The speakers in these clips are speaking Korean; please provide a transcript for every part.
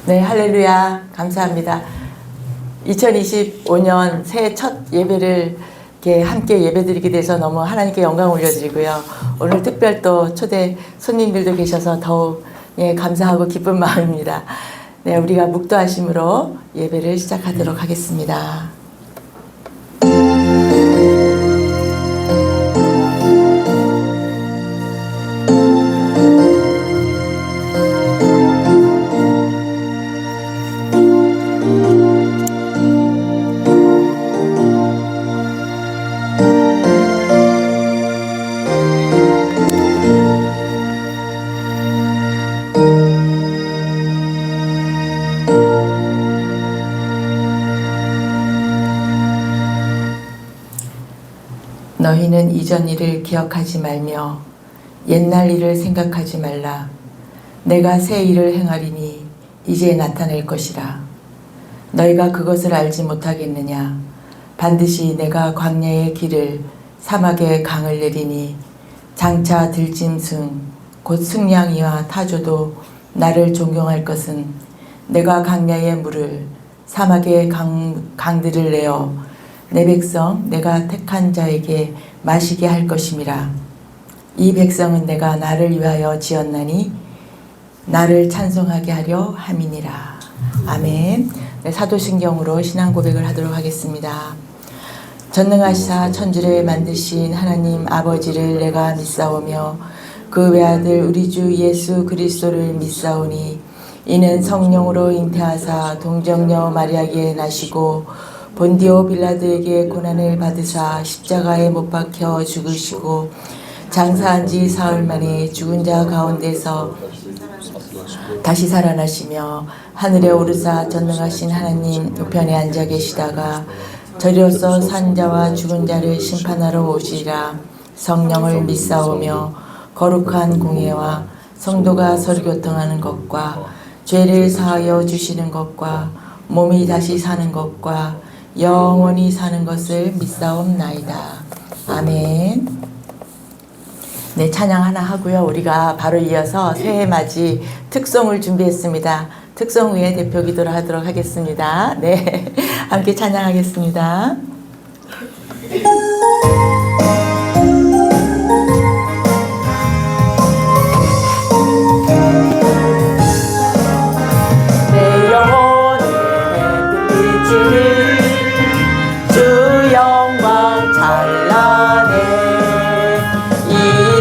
네, 할렐루야. 감사합니다. 2025년 새해 첫 예배를 이렇게 함께 예배드리게 돼서 너무 하나님께 영광 올려드리고요. 오늘 특별 또 초대 손님들도 계셔서 더욱 감사하고 기쁜 마음입니다. 네, 우리가 묵도하심으로 예배를 시작하도록 하겠습니다. 너희는 이전 일을 기억하지 말며 옛날 일을 생각하지 말라. 내가 새 일을 행하리니 이제 나타낼 것이라. 너희가 그것을 알지 못하겠느냐? 반드시 내가 광야의 길을 사막의 강을 내리니 장차 들짐승 곧 승냥이와 타조도 나를 존경할 것은 내가 광야의 물을 사막의 강들을 내어 내 백성 내가 택한 자에게 마시게 할 것임이라. 이 백성은 내가 나를 위하여 지었나니 나를 찬송하게 하려 함이니라. 아멘. 네, 사도신경으로 신앙 고백을 하도록 하겠습니다. 전능하시사 천지를 만드신 하나님 아버지를 내가 믿사오며 그 외아들 우리 주 예수 그리스도를 믿사오니 이는 성령으로 잉태하사 동정녀 마리아에게 나시고 본디오 빌라도에게 고난을 받으사 십자가에 못 박혀 죽으시고 장사한 지 사흘 만에 죽은 자 가운데서 다시 살아나시며 하늘에 오르사 전능하신 하나님 우편에 앉아 계시다가 저리로서 산 자와 죽은 자를 심판하러 오시리라. 성령을 믿사오며 거룩한 공예와 성도가 서로 교통하는 것과 죄를 사하여 주시는 것과 몸이 다시 사는 것과 영원히 사는 것을 믿사옵나이다. 아멘. 네, 찬양 하나 하고요. 우리가 바로 이어서 새해 맞이 특송을 준비했습니다. 특송 후에 대표 기도를 하도록 하겠습니다. 네, 함께 찬양하겠습니다. 내 영혼의 빛이 주 영광 찬란해. 이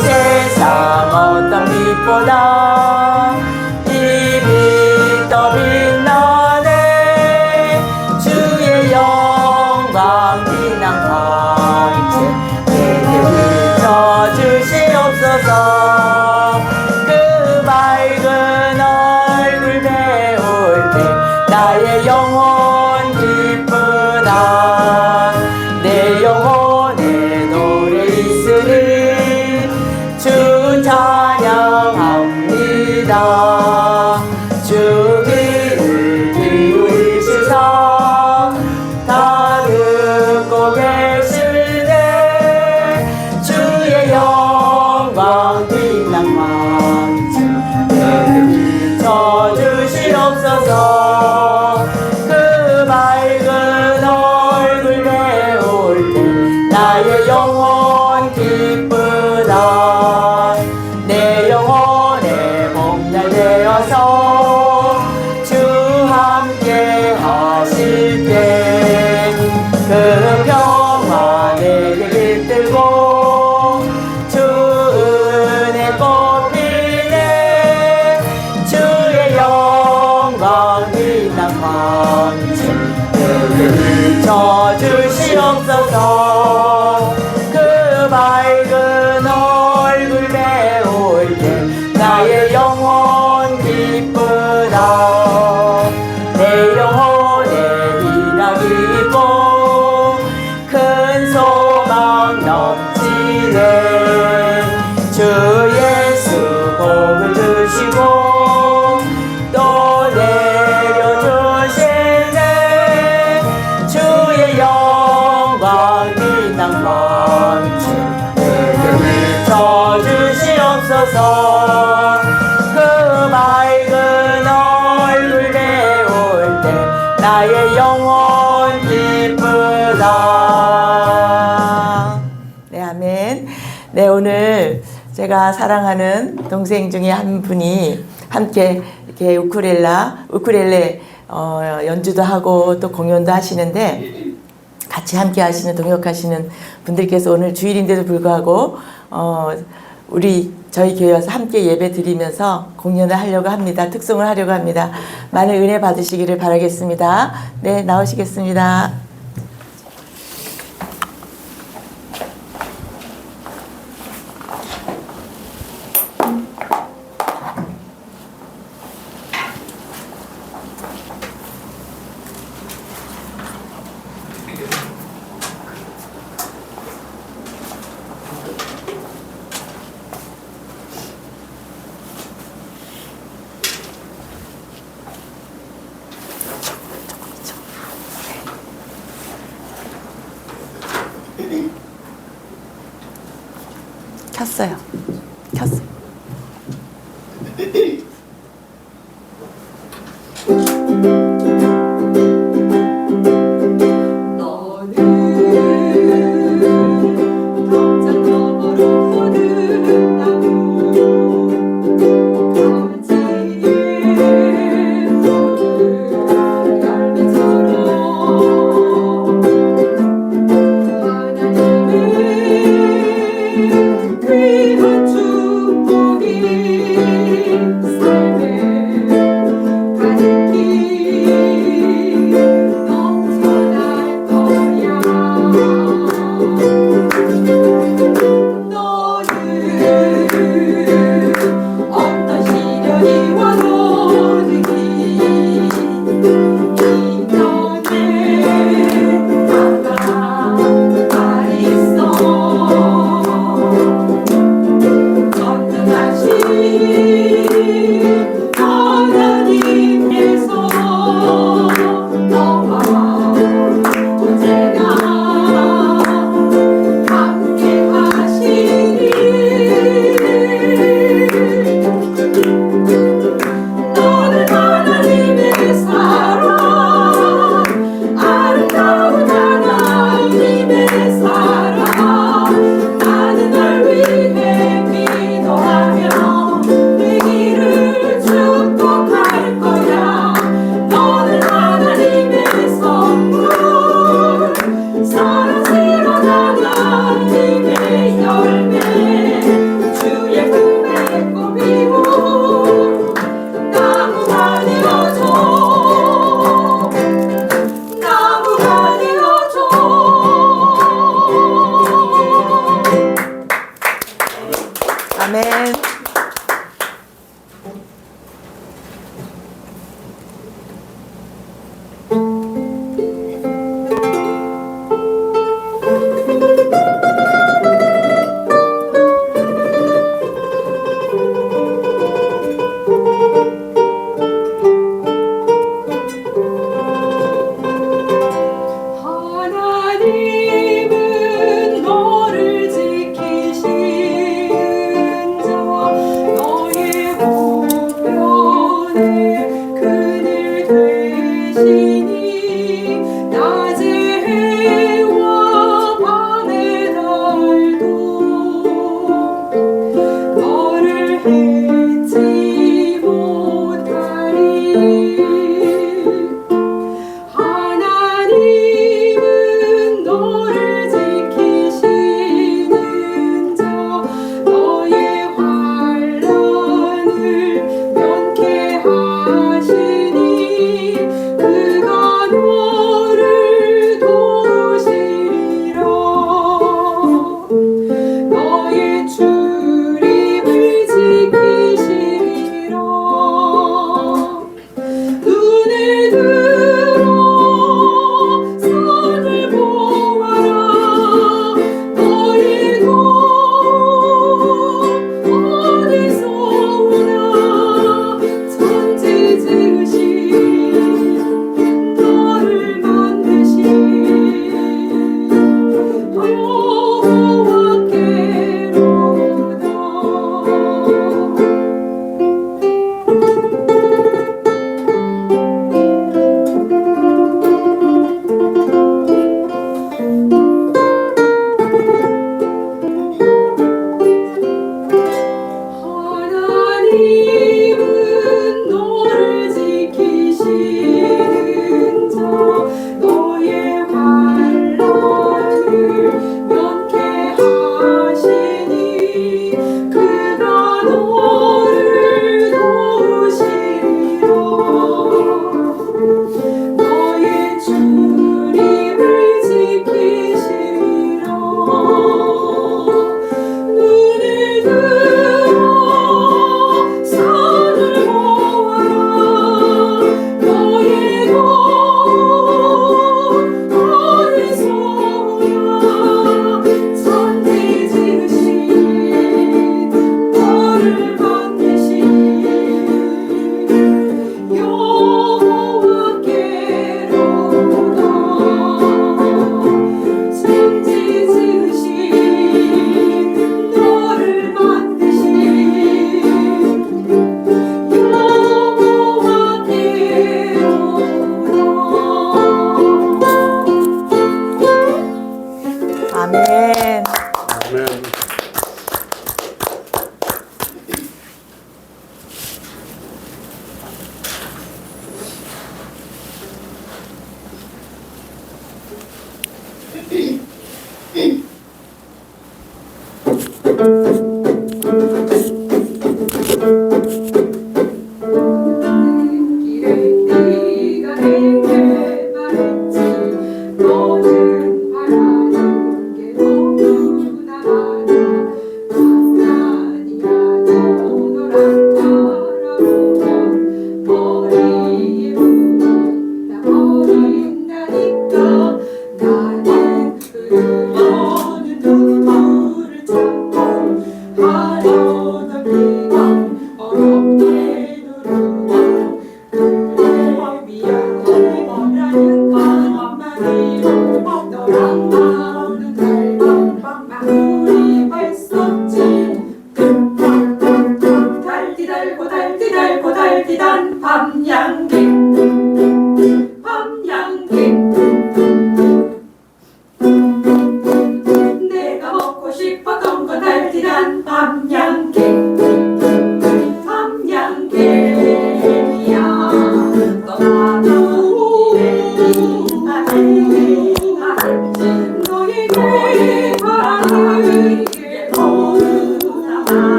세상 어떤 빛보다 이 빛 더 빛나네. 주의 영광 빛난 광채 내게 비춰주시옵소서. 그 밝은 얼굴 배울 때 나의 영혼 기쁘다. 내 영혼에 노래 있으니 주 찬양합니다. 주 귀를 기울이시사 다 듣고 계시네. 주의 영광 빛난 광채 내게 비춰주시옵소서. 그 밝은 얼굴 배울 때 나의 영혼 기쁘다. 내 영혼의 봄날 되어서 주 함께 하실 때 그 평화 내게 깃들고 주 은혜 꽃피네. 주의 영광 빛난 광채 내게 비춰주시옵소서. 그 밝은 얼굴 배울 때 나의 영혼 기쁘다. 내 영혼에 희락이 있고 큰 소망 넘치네. 주 예수 복을 주시고 또 내려주시네. 주의 영광 제가 사랑하는 동생 중에 한 분이 함께 이렇게 우쿨렐레 연주도 하고 또 공연도 하시는데 같이 함께 하시는 동역하시는 분들께서 오늘 주일인데도 불구하고 저희 교회 와서 함께 예배 드리면서 공연을 하려고 합니다. 특송을 하려고 합니다. 많은 은혜 받으시기를 바라겠습니다. 네, 나오시겠습니다. 켰어요. 귀한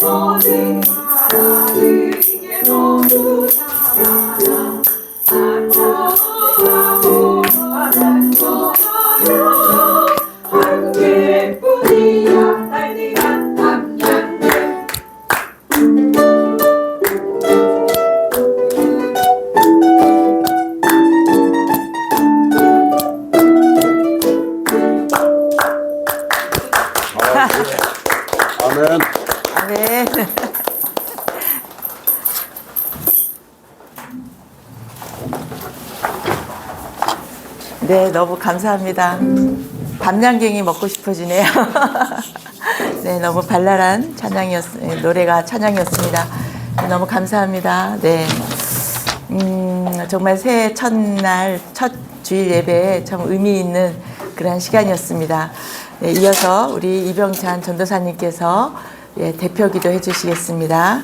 모든 나라를 이제 모두 나라라 안녕하고 안녕하여 한 개뿐이야 날리간 남양들 아멘. 아멘. 네, 너무 감사합니다. 밤양갱이 먹고 싶어지네요. 네, 너무 발랄한 노래가 찬양이었습니다. 너무 감사합니다. 네. 정말 새해 첫날, 첫 주일 예배에 참 의미 있는 그런 시간이었습니다. 네, 이어서 우리 이병찬 전도사님께서 대표 기도해 주시겠습니다.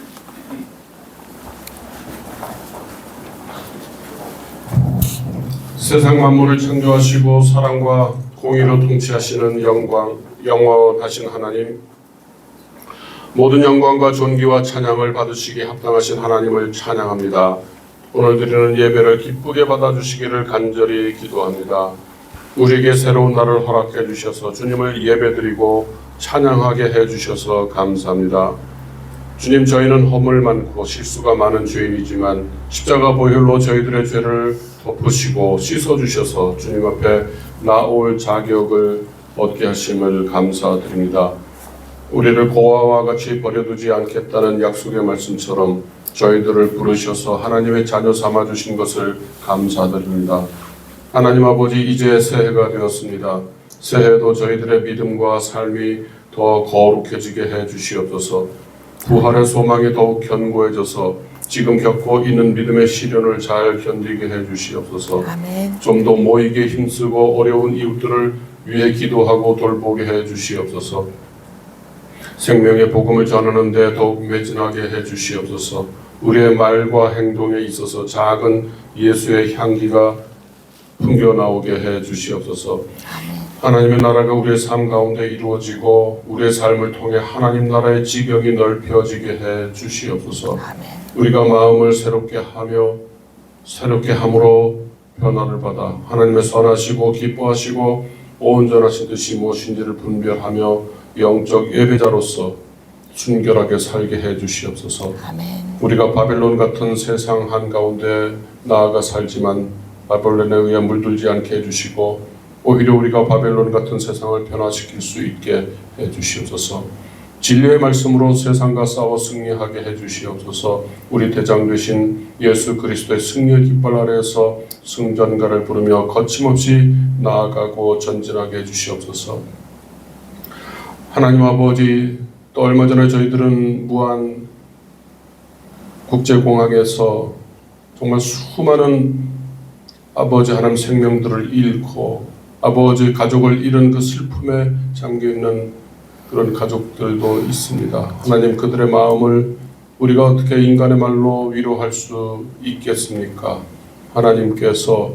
세상 만물을 창조하시고 사랑과 공의로 통치하시는 영원하신 하나님, 모든 영광과 존귀와 찬양을 받으시기에 합당하신 하나님을 찬양합니다. 오늘 드리는 예배를 기쁘게 받아주시기를 간절히 기도합니다. 우리에게 새로운 날을 허락해 주셔서 주님을 예배드리고 찬양하게 해 주셔서 감사합니다. 주님, 저희는 허물 많고 실수가 많은 죄인이지만 십자가 보혈로 저희들의 죄를 덮으시고 씻어주셔서 주님 앞에 나올 자격을 얻게 하심을 감사드립니다. 우리를 고아와 같이 버려두지 않겠다는 약속의 말씀처럼 저희들을 부르셔서 하나님의 자녀 삼아주신 것을 감사드립니다. 하나님 아버지, 이제 새해가 되었습니다. 새해도 저희들의 믿음과 삶이 더 거룩해지게 해 주시옵소서. 부활의 소망이 더욱 견고해져서 지금 겪고 있는 믿음의 시련을 잘 견디게 해 주시옵소서. 아멘. 좀 더 모이게 힘쓰고 어려운 이웃들을 위해 기도하고 돌보게 해 주시옵소서. 생명의 복음을 전하는 데 더욱 매진하게 해 주시옵소서. 우리의 말과 행동에 있어서 작은 예수의 향기가 풍겨나오게 해 주시옵소서. 하나님의 나라가 우리의 삶 가운데 이루어지고 우리의 삶을 통해 하나님 나라의 지경이 넓혀지게 해 주시옵소서. 아멘. 우리가 마음을 새롭게 함으로 변화를 받아 하나님의 선하시고 기뻐하시고 온전하신 뜻이 무엇인지를 분별하며 영적 예배자로서 순결하게 살게 해 주시옵소서. 아멘. 우리가 바벨론 같은 세상 한가운데 나아가 살지만 바벨론에 의해 물들지 않게 해주시고 오히려 우리가 바벨론 같은 세상을 변화시킬 수 있게 해주시옵소서. 진리의 말씀으로 세상과 싸워 승리하게 해주시옵소서. 우리 대장 되신 예수 그리스도의 승리의 깃발 아래에서 승전가를 부르며 거침없이 나아가고 전진하게 해주시옵소서. 하나님 아버지, 또 얼마 전에 저희들은 무안 국제공항에서 정말 수많은 아버지 하나님 생명들을 잃고 아버지 가족을 잃은 그 슬픔에 잠겨있는 그런 가족들도 있습니다. 하나님, 그들의 마음을 우리가 어떻게 인간의 말로 위로할 수 있겠습니까? 하나님께서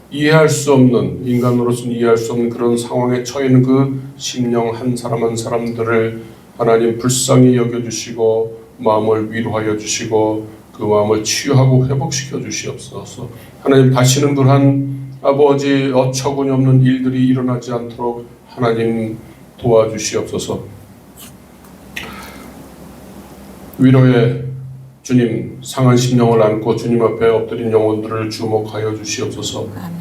이해할 수 없는, 인간으로서는 이해할 수 없는 그런 상황에 처해 있는 그 심령 한 사람 한 사람들을 하나님 불쌍히 여겨주시고 마음을 위로하여 주시고 그 마음을 치유하고 회복시켜 주시옵소서. 하나님, 다시는 그러한 아버지 어처구니 없는 일들이 일어나지 않도록 하나님 도와주시옵소서. 위로의 주님, 상한 심령을 안고 주님 앞에 엎드린 영혼들을 주목하여 주시옵소서. 아멘.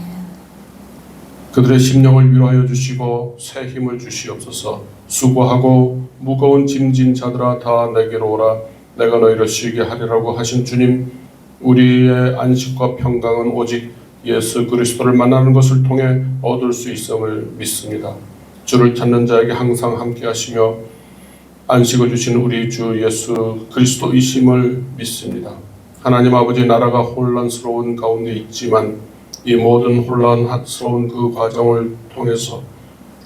그들의 심령을 위로하여 주시고 새 힘을 주시옵소서. 수고하고 무거운 짐진 자들아 다 내게로 오라. 내가 너희를 쉬게 하리라고 하신 주님, 우리의 안식과 평강은 오직 예수 그리스도를 만나는 것을 통해 얻을 수 있음을 믿습니다. 주를 찾는 자에게 항상 함께 하시며 안식을 주시는 우리 주 예수 그리스도이심을 믿습니다. 하나님 아버지, 나라가 혼란스러운 가운데 있지만 이 모든 혼란스러운 그 과정을 통해서,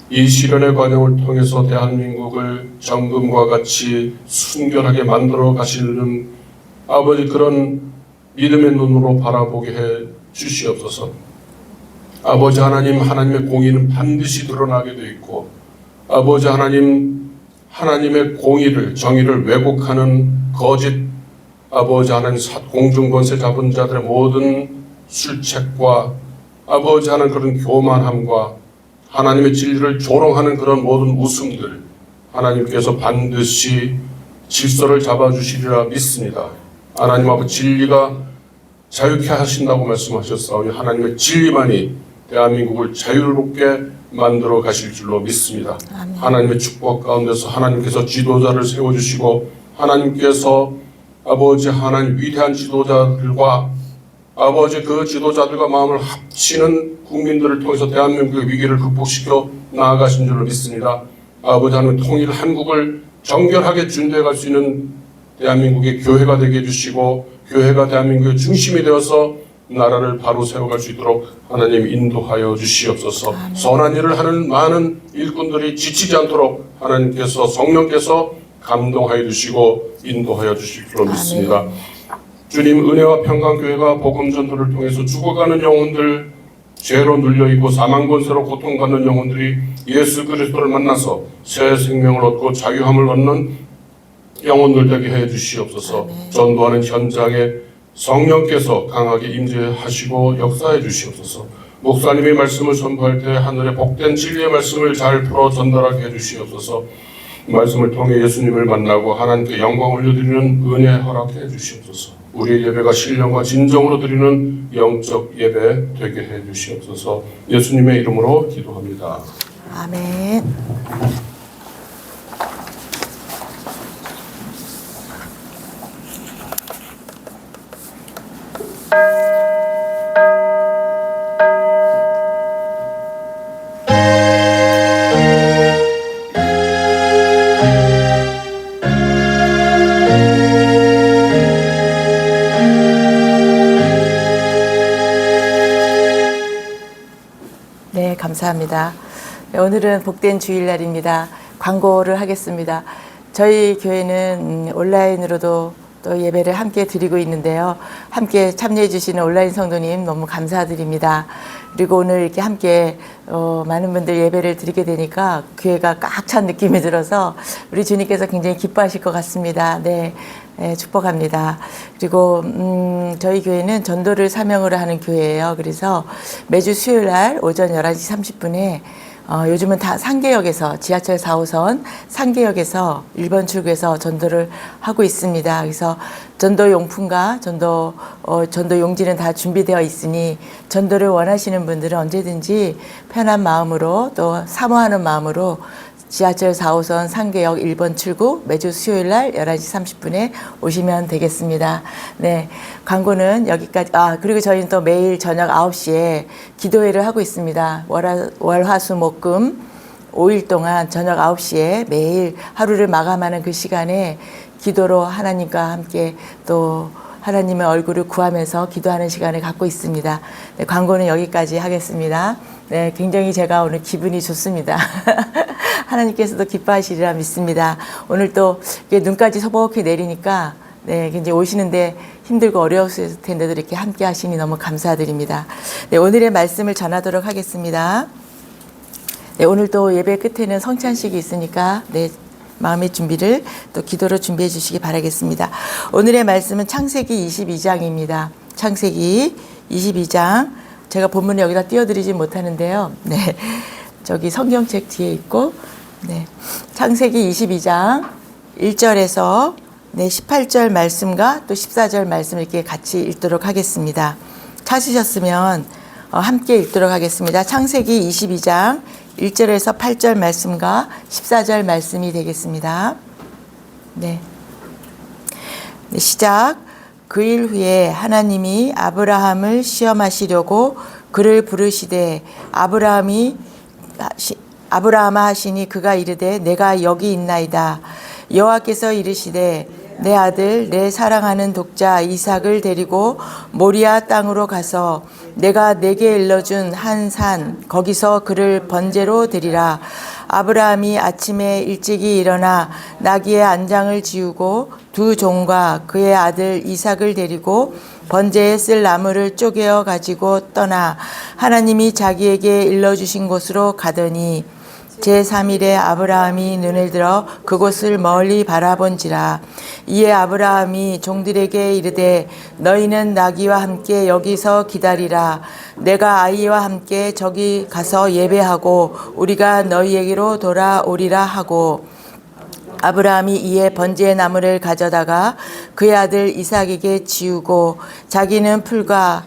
이 시련의 과정을 통해서 대한민국을 정금과 같이 순결하게 만들어 가시는 아버지, 그런 믿음의 눈으로 바라보게 해 주시옵소서. 아버지 하나님, 하나님의 공의는 반드시 드러나게 되어 있고 아버지 하나님, 하나님의 공의를 정의를 왜곡하는 거짓 아버지 하나님 공중권세 잡은 자들의 모든 술책과 아버지 하는 그런 교만함과 하나님의 진리를 조롱하는 그런 모든 웃음들 하나님께서 반드시 질서를 잡아주시리라 믿습니다. 하나님 아버지 진리가 자유케 하신다고 말씀하셨사오니 하나님의 진리만이 대한민국을 자유롭게 만들어 가실 줄로 믿습니다. 아멘. 하나님의 축복 가운데서 하나님께서 지도자를 세워주시고 하나님께서 아버지 하나님 위대한 지도자들과 아버지 그 지도자들과 마음을 합치는 국민들을 통해서 대한민국의 위기를 극복시켜 나아가신 줄로 믿습니다. 아버지 하나님 통일 한국을 정결하게 준비해 갈 수 있는 대한민국의 교회가 되게 해주시고 교회가 대한민국의 중심이 되어서 나라를 바로 세워갈 수 있도록 하나님 인도하여 주시옵소서. 아멘. 선한 일을 하는 많은 일꾼들이 지치지 않도록 하나님께서 성령께서 감동하여 주시고 인도하여 주실 줄로 믿습니다. 아멘. 주님 은혜와 평강교회가 복음전도를 통해서 죽어가는 영혼들 죄로 눌려있고 사망권세로 고통받는 영혼들이 예수 그리스도를 만나서 새 생명을 얻고 자유함을 얻는 영혼들 되게 해 주시옵소서. 아멘. 전도하는 현장에 성령께서 강하게 임재하시고 역사해 주시옵소서. 목사님의 말씀을 선포할 때 하늘의 복된 진리의 말씀을 잘 풀어 전달하게 해 주시옵소서. 말씀을 통해 예수님을 만나고 하나님께 영광 올려드리는 은혜 허락해 주시옵소서. 우리의 예배가 신령과 진정으로 드리는 영적 예배 되게 해 주시옵소서. 예수님의 이름으로 기도합니다. 아멘. 네, 감사합니다. 네, 오늘은 복된 주일날입니다. 광고를 하겠습니다. 저희 교회는 온라인으로도 또 예배를 함께 드리고 있는데요. 함께 참여해 주시는 온라인 성도님 너무 감사드립니다. 그리고 오늘 이렇게 함께 많은 분들 예배를 드리게 되니까 교회가 꽉 찬 느낌이 들어서 우리 주님께서 굉장히 기뻐하실 것 같습니다. 네, 네, 축복합니다. 그리고 저희 교회는 전도를 사명으로 하는 교회예요. 그래서 매주 수요일 날 오전 11시 30분에 요즘은 다 상계역에서 지하철 4호선 상계역에서 1번 출구에서 전도를 하고 있습니다. 그래서 전도 용품과 전도 용지는 다 준비되어 있으니 전도를 원하시는 분들은 언제든지 편한 마음으로 또 사모하는 마음으로 지하철 4호선 상계역 1번 출구 매주 수요일 날 11시 30분에 오시면 되겠습니다. 네. 광고는 여기까지. 그리고 저희는 또 매일 저녁 9시에 기도회를 하고 있습니다. 월화수목금 5일 동안 저녁 9시에 매일 하루를 마감하는 그 시간에 기도로 하나님과 함께 또 하나님의 얼굴을 구하면서 기도하는 시간을 갖고 있습니다. 네, 광고는 여기까지 하겠습니다. 네, 굉장히 제가 오늘 기분이 좋습니다. 하나님께서도 기뻐하시리라 믿습니다. 오늘 또 눈까지 서먹히 내리니까 네, 굉장히 오시는데 힘들고 어려웠을 텐데도 이렇게 함께 하시니 너무 감사드립니다. 네, 오늘의 말씀을 전하도록 하겠습니다. 네, 오늘 또 예배 끝에는 성찬식이 있으니까 네, 마음의 준비를 또 기도로 준비해 주시기 바라겠습니다. 오늘의 말씀은 창세기 22장입니다. 창세기 22장. 제가 본문을 여기다 띄워드리지 못하는데요. 네, 저기 성경책 뒤에 있고, 네, 창세기 22장 1절에서 네, 18절 말씀과 또 14절 말씀 이렇게 같이 읽도록 하겠습니다. 찾으셨으면 함께 읽도록 하겠습니다. 창세기 22장 1절에서 8절 말씀과 14절 말씀이 되겠습니다. 네. 네, 시작. 그 일 후에 하나님이 아브라함을 시험하시려고 그를 부르시되 아브라함아 하시니 그가 이르되 내가 여기 있나이다. 여호와께서 이르시되 내 아들 내 사랑하는 독자 이삭을 데리고 모리아 땅으로 가서 내가 내게 일러준 한 산 거기서 그를 번제로 드리라. 아브라함이 아침에 일찍이 일어나 나귀의 안장을 지우고 두 종과 그의 아들 이삭을 데리고 번제에 쓸 나무를 쪼개어 가지고 떠나 하나님이 자기에게 일러주신 곳으로 가더니 제3일에 아브라함이 눈을 들어 그곳을 멀리 바라본지라. 이에 아브라함이 종들에게 이르되 너희는 나귀와 함께 여기서 기다리라. 내가 아이와 함께 저기 가서 예배하고 우리가 너희에게로 돌아오리라 하고, 아브라함이 이에 번제의 나무를 가져다가 그의 아들 이삭에게 지우고 자기는 불과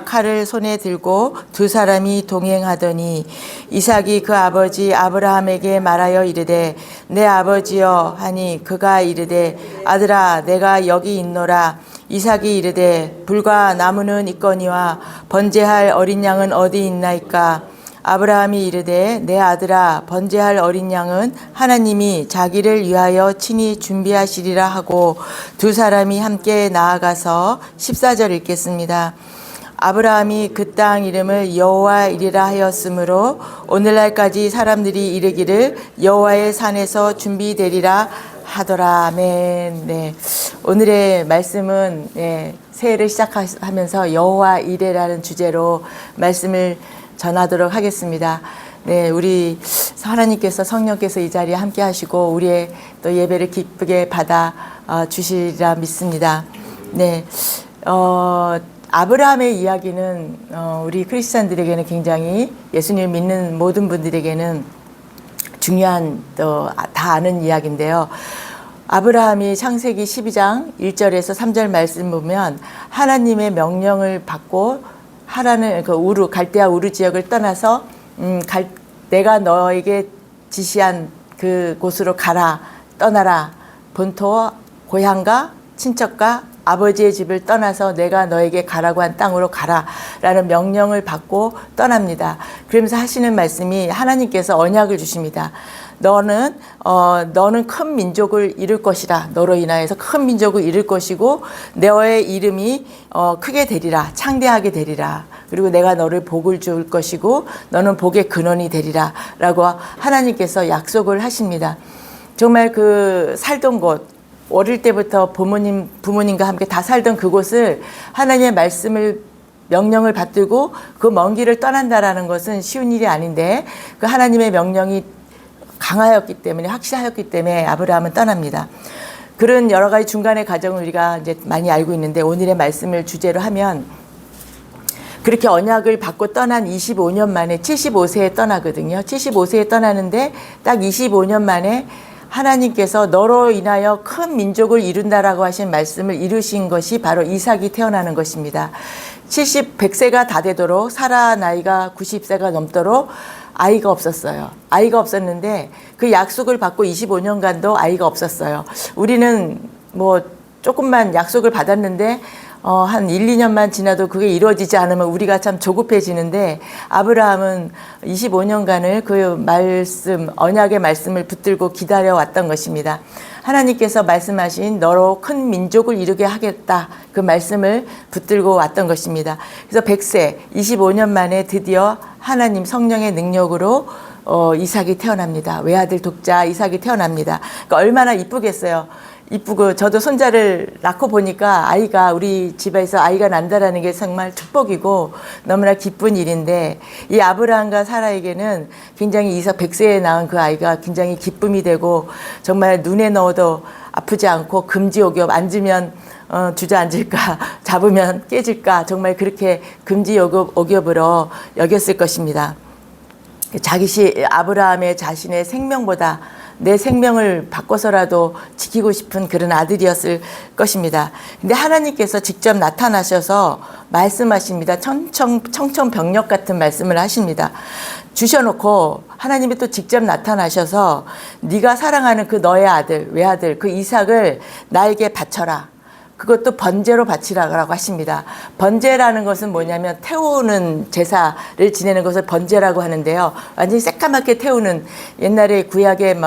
칼을 손에 들고 두 사람이 동행하더니, 이삭이 그 아버지 아브라함에게 말하여 이르되 내 아버지여 하니 그가 이르되 아들아 내가 여기 있노라. 이삭이 이르되 불과 나무는 있거니와 번제할 어린 양은 어디 있나이까. 아브라함이 이르되 내 아들아 번제할 어린 양은 하나님이 자기를 위하여 친히 준비하시리라 하고, 두 사람이 함께 나아가서 14절 읽겠습니다. 아브라함이 그 땅 이름을 여호와 이리라 하였으므로 오늘날까지 사람들이 이르기를 여호와의 산에서 준비되리라 하더라. 아멘. 네. 오늘의 말씀은 새해를 시작하면서 여호와 이레라는 주제로 말씀을 전하도록 하겠습니다. 네, 우리 하나님께서 성령께서 이 자리에 함께 하시고 우리의 또 예배를 기쁘게 받아 주시리라 믿습니다. 네, 아브라함의 이야기는 우리 크리스찬들에게는 굉장히, 예수님을 믿는 모든 분들에게는 중요한, 또 다 아는 이야기인데요. 아브라함이 창세기 12장 1절에서 3절 말씀 보면 하나님의 명령을 받고 하라는 그 갈대아 우르 지역을 떠나서 내가 너에게 지시한 그 곳으로 가라, 떠나라, 본토 고향과 친척과 아버지의 집을 떠나서 내가 너에게 가라고 한 땅으로 가라라는 명령을 받고 떠납니다. 그러면서 하시는 말씀이, 하나님께서 언약을 주십니다. 너는 큰 민족을 이룰 것이라. 너로 인하여서 큰 민족을 이룰 것이고 너의 이름이 크게 되리라, 창대하게 되리라. 그리고 내가 너를 복을 줄 것이고 너는 복의 근원이 되리라 라고 하나님께서 약속을 하십니다. 정말 그 살던 곳, 어릴 때부터 부모님과 함께 다 살던 그곳을 하나님의 명령을 받들고 그 먼 길을 떠난다라는 것은 쉬운 일이 아닌데, 그 하나님의 명령이 강하였기 때문에, 확실하였기 때문에 아브라함은 떠납니다. 그런 여러 가지 중간의 과정을 우리가 이제 많이 알고 있는데, 오늘의 말씀을 주제로 하면 그렇게 언약을 받고 떠난 25년 만에 75세에 떠나거든요. 75세에 떠나는데 딱 25년 만에 하나님께서 너로 인하여 큰 민족을 이룬다라고 하신 말씀을 이루신 것이 바로 이삭이 태어나는 것입니다. 100세가 다 되도록, 사라 나이가 90세가 넘도록 아이가 없었어요. 아이가 없었는데 그 약속을 받고 25년간도 아이가 없었어요. 우리는 뭐 조금만 약속을 받았는데 한 1, 2년만 지나도 그게 이루어지지 않으면 우리가 참 조급해지는데, 아브라함은 25년간을 그 말씀, 언약의 말씀을 붙들고 기다려왔던 것입니다. 하나님께서 말씀하신 너로 큰 민족을 이루게 하겠다, 그 말씀을 붙들고 왔던 것입니다. 그래서 100세, 25년 만에 드디어 하나님 성령의 능력으로 이삭이 태어납니다. 외아들 독자 이삭이 태어납니다. 그러니까 얼마나 이쁘겠어요. 이쁘고, 저도 손자를 낳고 보니까 우리 집에서 아이가 난다라는 게 정말 축복이고 너무나 기쁜 일인데, 이 아브라함과 사라에게는 굉장히 이삭 100세에 낳은 그 아이가 굉장히 기쁨이 되고, 정말 눈에 넣어도 아프지 않고 금지옥엽, 앉으면 주저앉을까, 잡으면 깨질까, 정말 그렇게 금지옥엽으로 여겼을 것입니다. 아브라함의 자신의 생명보다 내 생명을 바꿔서라도 지키고 싶은 그런 아들이었을 것입니다. 근데 하나님께서 직접 나타나셔서 말씀하십니다. 청천벽력 같은 말씀을 하십니다. 주셔놓고 하나님이 또 직접 나타나셔서 네가 사랑하는 그 너의 아들, 외아들, 그 이삭을 나에게 바쳐라. 그것도 번제로 바치라고 하십니다. 번제라는 것은 뭐냐면 태우는 제사를 지내는 것을 번제라고 하는데요. 완전히 새까맣게 태우는, 옛날에 구약의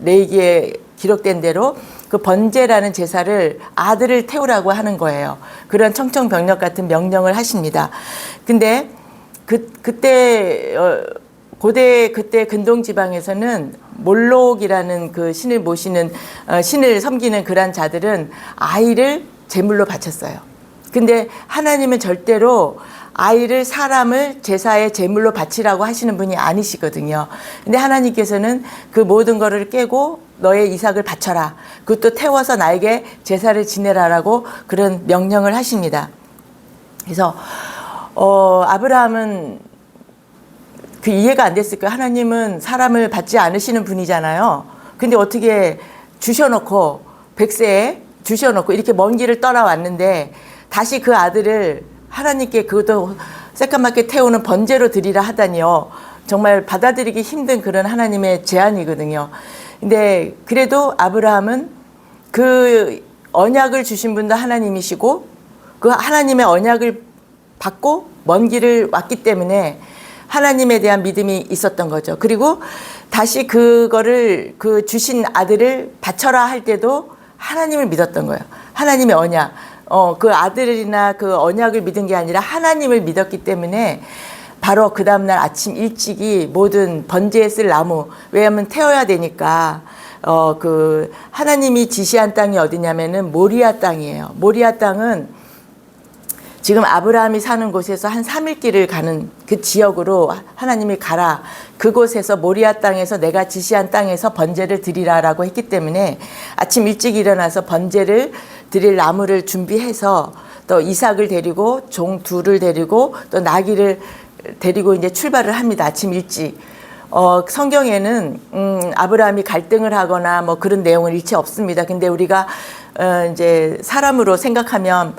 레위기에 기록된 대로 그 번제라는 제사를 아들을 태우라고 하는 거예요. 그런 청천벽력 같은 명령을 하십니다. 근데 그때 근동 지방에서는 몰록이라는 그 신을 모시는, 신을 섬기는 그런 자들은 아이를 제물로 바쳤어요. 근데 하나님은 절대로 아이를 사람을 제사의 제물로 바치라고 하시는 분이 아니시거든요. 근데 하나님께서는 그 모든 거를 깨고 너의 이삭을 바쳐라. 그것도 태워서 나에게 제사를 지내라라고 그런 명령을 하십니다. 그래서 아브라함은 그 이해가 안 됐을 거예요. 하나님은 사람을 받지 않으시는 분이잖아요. 근데 어떻게 주셔놓고 백세에 주셔놓고 이렇게 먼 길을 떠나왔는데 다시 그 아들을 하나님께 그것도 새까맣게 태우는 번제로 드리라 하다니요. 정말 받아들이기 힘든 그런 하나님의 제안이거든요. 근데 그래도 아브라함은 그 언약을 주신 분도 하나님이시고 그 하나님의 언약을 받고 먼 길을 왔기 때문에 하나님에 대한 믿음이 있었던 거죠. 그리고 다시 그거를 그 주신 아들을 바쳐라 할 때도 하나님을 믿었던 거예요. 하나님의 언약. 그 아들이나 그 언약을 믿은 게 아니라 하나님을 믿었기 때문에 바로 그 다음날 아침 일찍이 모든 번제에 쓸 나무, 왜냐하면 태워야 되니까 그 하나님이 지시한 땅이 어디냐면은 모리아 땅이에요. 모리아 땅은 지금 아브라함이 사는 곳에서 한 3일 길을 가는 그 지역으로 하나님이 가라. 그곳에서 모리아 땅에서 내가 지시한 땅에서 번제를 드리라라고 했기 때문에 아침 일찍 일어나서 번제를 드릴 나무를 준비해서 또 이삭을 데리고 종 둘을 데리고 또 나귀를 데리고 이제 출발을 합니다. 아침 일찍. 성경에는 아브라함이 갈등을 하거나 뭐 그런 내용은 일체 없습니다. 근데 우리가 이제 사람으로 생각하면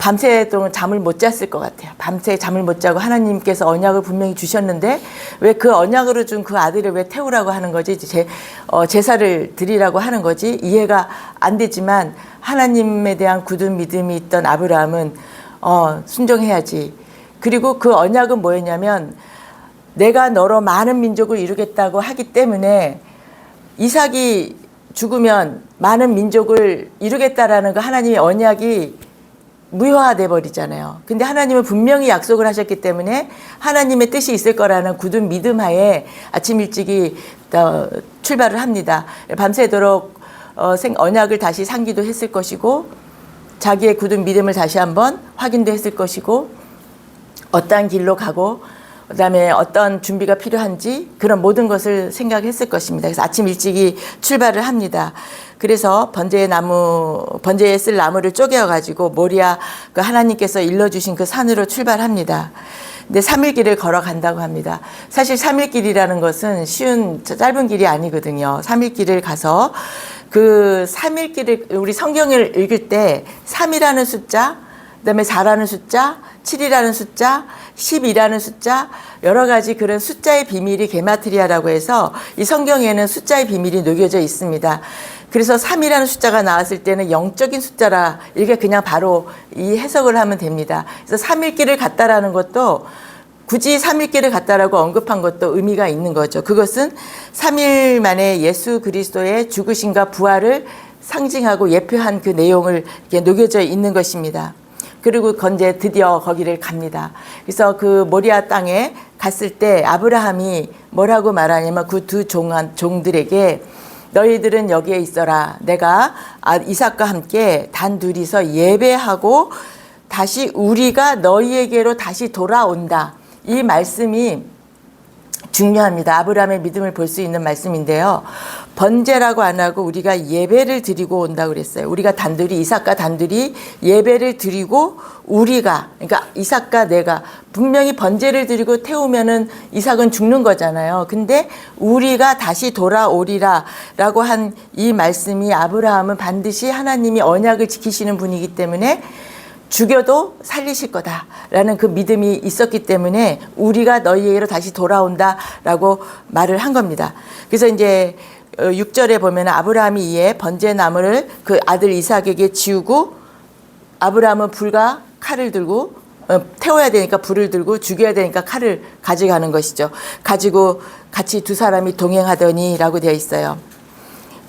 밤새 동안 잠을 못 잤을 것 같아요. 밤새 잠을 못 자고 하나님께서 언약을 분명히 주셨는데 왜 그 언약으로 준 그 아들을 왜 태우라고 하는 거지? 제사를 드리라고 하는 거지? 이해가 안 되지만 하나님에 대한 굳은 믿음이 있던 아브라함은 순종해야지. 그리고 그 언약은 뭐였냐면 내가 너로 많은 민족을 이루겠다고 하기 때문에 이삭이 죽으면 많은 민족을 이루겠다라는 그 하나님의 언약이 무효화돼 버리잖아요. 근데 하나님은 분명히 약속을 하셨기 때문에 하나님의 뜻이 있을 거라는 굳은 믿음 하에 아침 일찍이 출발을 합니다. 밤새도록 언약을 다시 상기도 했을 것이고 자기의 굳은 믿음을 다시 한번 확인도 했을 것이고 어떠한 길로 가고 그다음에 어떤 준비가 필요한지 그런 모든 것을 생각했을 것입니다. 그래서 아침 일찍이 출발을 합니다. 그래서 번제에 쓸 나무를 쪼개어 가지고 모리아 그 하나님께서 일러주신 그 산으로 출발합니다. 근데 3일 길을 걸어간다고 합니다. 사실 3일 길이라는 것은 쉬운 짧은 길이 아니거든요. 3일 길을 가서 그 3일 길을 우리 성경을 읽을 때 3이라는 숫자, 그다음에 4라는 숫자, 7이라는 숫자, 10이라는 숫자, 여러 가지 그런 숫자의 비밀이 게마트리아라고 해서 이 성경에는 숫자의 비밀이 녹여져 있습니다. 그래서 3이라는 숫자가 나왔을 때는 영적인 숫자라 이렇게 그냥 바로 이 해석을 하면 됩니다. 그래서 3일길을 갔다라는 것도 굳이 3일길을 갔다라고 언급한 것도 의미가 있는 거죠. 그것은 3일 만에 예수 그리스도의 죽으심과 부활을 상징하고 예표한 그 내용을 이렇게 녹여져 있는 것입니다. 그리고 건재 드디어 거기를 갑니다. 그래서 그 모리아 땅에 갔을 때 아브라함이 뭐라고 말하냐면 그 두 종들에게 너희들은 여기에 있어라. 내가 이삭과 함께 단둘이서 예배하고 다시 우리가 너희에게로 다시 돌아온다. 이 말씀이 중요합니다. 아브라함의 믿음을 볼 수 있는 말씀인데요. 번제라고 안 하고 우리가 예배를 드리고 온다고 그랬어요. 우리가 단둘이 이삭과 단둘이 예배를 드리고 우리가 그러니까 이삭과 내가 분명히 번제를 드리고 태우면은 이삭은 죽는 거잖아요. 근데 우리가 다시 돌아오리라라고 한 이 말씀이 아브라함은 반드시 하나님이 언약을 지키시는 분이기 때문에 죽여도 살리실 거다라는 그 믿음이 있었기 때문에 우리가 너희에게로 다시 돌아온다라고 말을 한 겁니다. 그래서 이제 6절에 보면 아브라함이 이에 번제 나무를 그 아들 이삭에게 지우고 아브라함은 불과 칼을 들고 태워야 되니까 불을 들고 죽여야 되니까 칼을 가져가는 것이죠. 가지고 같이 두 사람이 동행하더니라고 되어 있어요.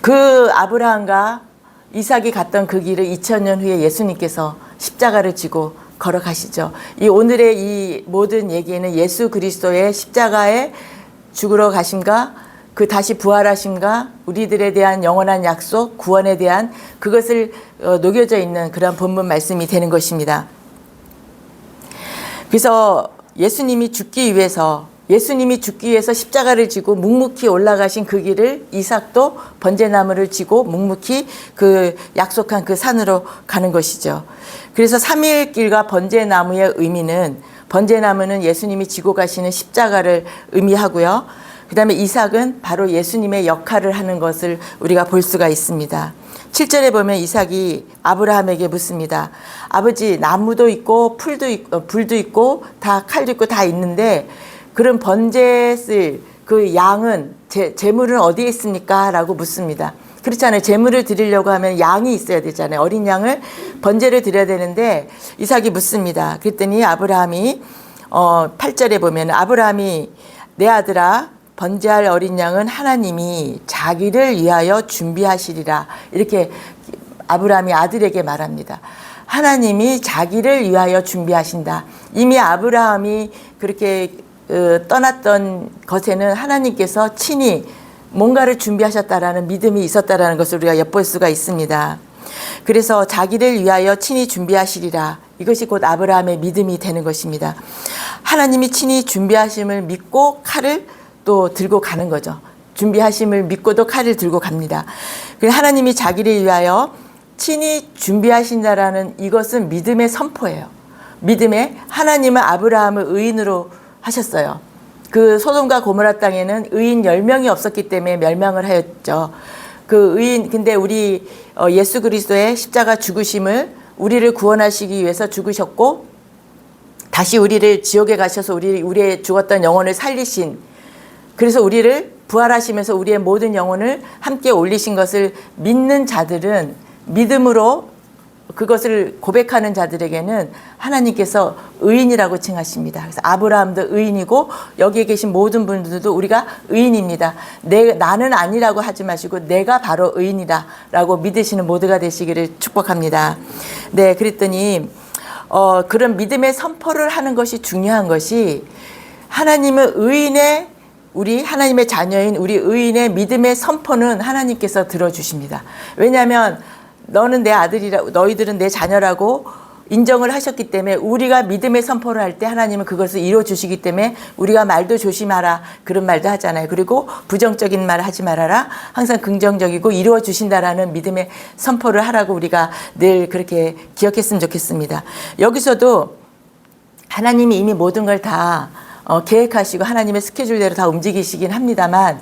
그 아브라함과 이삭이 갔던 그 길을 2000년 후에 예수님께서 십자가를 지고 걸어가시죠. 이 오늘의 이 모든 얘기는 예수 그리스도의 십자가에 죽으러 가심과 그 다시 부활하심과 우리들에 대한 영원한 약속, 구원에 대한 그것을 녹여져 있는 그런 본문 말씀이 되는 것입니다. 그래서 예수님이 죽기 위해서 십자가를 지고 묵묵히 올라가신 그 길을 이삭도 번제나무를 지고 묵묵히 그 약속한 그 산으로 가는 것이죠. 그래서 3일 길과 번제나무의 의미는, 번제나무는 예수님이 지고 가시는 십자가를 의미하고요. 그 다음에 이삭은 바로 예수님의 역할을 하는 것을 우리가 볼 수가 있습니다. 7절에 보면 이삭이 아브라함에게 묻습니다. 아버지, 나무도 있고 불도 있고 다 칼도 있고 다 있는데 그럼 번제 쓸 그 양은 제물은 어디에 있습니까? 라고 묻습니다. 그렇잖아요. 제물을 드리려고 하면 양이 있어야 되잖아요. 어린 양을 번제를 드려야 되는데 이삭이 묻습니다. 그랬더니 아브라함이 8절에 보면 아브라함이 내 아들아 번제할 어린 양은 하나님이 자기를 위하여 준비하시리라. 이렇게 아브라함이 아들에게 말합니다. 하나님이 자기를 위하여 준비하신다. 이미 아브라함이 그렇게 떠났던 것에는 하나님께서 친히 뭔가를 준비하셨다라는 믿음이 있었다라는 것을 우리가 엿볼 수가 있습니다. 그래서 자기를 위하여 친히 준비하시리라. 이것이 곧 아브라함의 믿음이 되는 것입니다. 하나님이 친히 준비하심을 믿고 칼을 또 들고 가는 거죠. 준비하심을 믿고도 칼을 들고 갑니다. 하나님이 자기를 위하여 친히 준비하신다라는 이것은 믿음의 선포예요. 믿음에 하나님은 아브라함을 의인으로 하셨어요. 그 소돔과 고모라 땅에는 의인 10명이 없었기 때문에 멸망을 하였죠. 그 의인, 근데 우리 예수 그리스도의 십자가 죽으심을 우리를 구원하시기 위해서 죽으셨고 다시 우리를 지옥에 가셔서 우리의 죽었던 영혼을 살리신, 그래서 우리를 부활하시면서 우리의 모든 영혼을 함께 올리신 것을 믿는 자들은, 믿음으로 그것을 고백하는 자들에게는 하나님께서 의인이라고 칭하십니다. 그래서 아브라함도 의인이고 여기에 계신 모든 분들도 우리가 의인입니다. 나는 아니라고 하지 마시고 내가 바로 의인이다라고 믿으시는 모두가 되시기를 축복합니다. 네, 그랬더니 그런 믿음의 선포를 하는 것이 중요한 것이, 하나님은 의인의, 우리 하나님의 자녀인 우리 의인의 믿음의 선포는 하나님께서 들어주십니다. 왜냐하면 너는 내 아들이라, 너희들은 내 자녀라고 인정을 하셨기 때문에 우리가 믿음의 선포를 할 때 하나님은 그것을 이루어 주시기 때문에 우리가 말도 조심하라, 그런 말도 하잖아요. 그리고 부정적인 말 하지 말아라, 항상 긍정적이고 이루어 주신다라는 믿음의 선포를 하라고 우리가 늘 그렇게 기억했으면 좋겠습니다. 여기서도 하나님이 이미 모든 걸 다 계획하시고 하나님의 스케줄대로 다 움직이시긴 합니다만,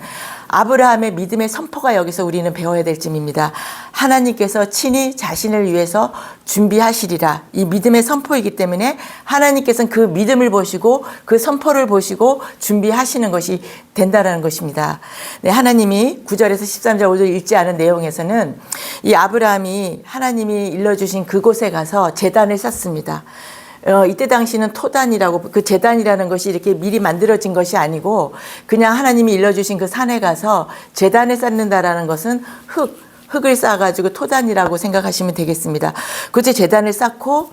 아브라함의 믿음의 선포가 여기서 우리는 배워야 될 점입니다. 하나님께서 친히 자신을 위해서 준비하시리라. 이 믿음의 선포이기 때문에 하나님께서는 그 믿음을 보시고 그 선포를 보시고 준비하시는 것이 된다라는 것입니다. 네, 하나님이 9절에서 13절 오늘 읽지 않은 내용에서는 이 아브라함이 하나님이 일러주신 그곳에 가서 제단을 쌓습니다. 이때 당시는 토단이라고, 그 제단이라는 것이 이렇게 미리 만들어진 것이 아니고 그냥 하나님이 일러주신 그 산에 가서 제단을 쌓는다라는 것은 흙을 쌓아가지고 토단이라고 생각하시면 되겠습니다. 그곳에 제단을 쌓고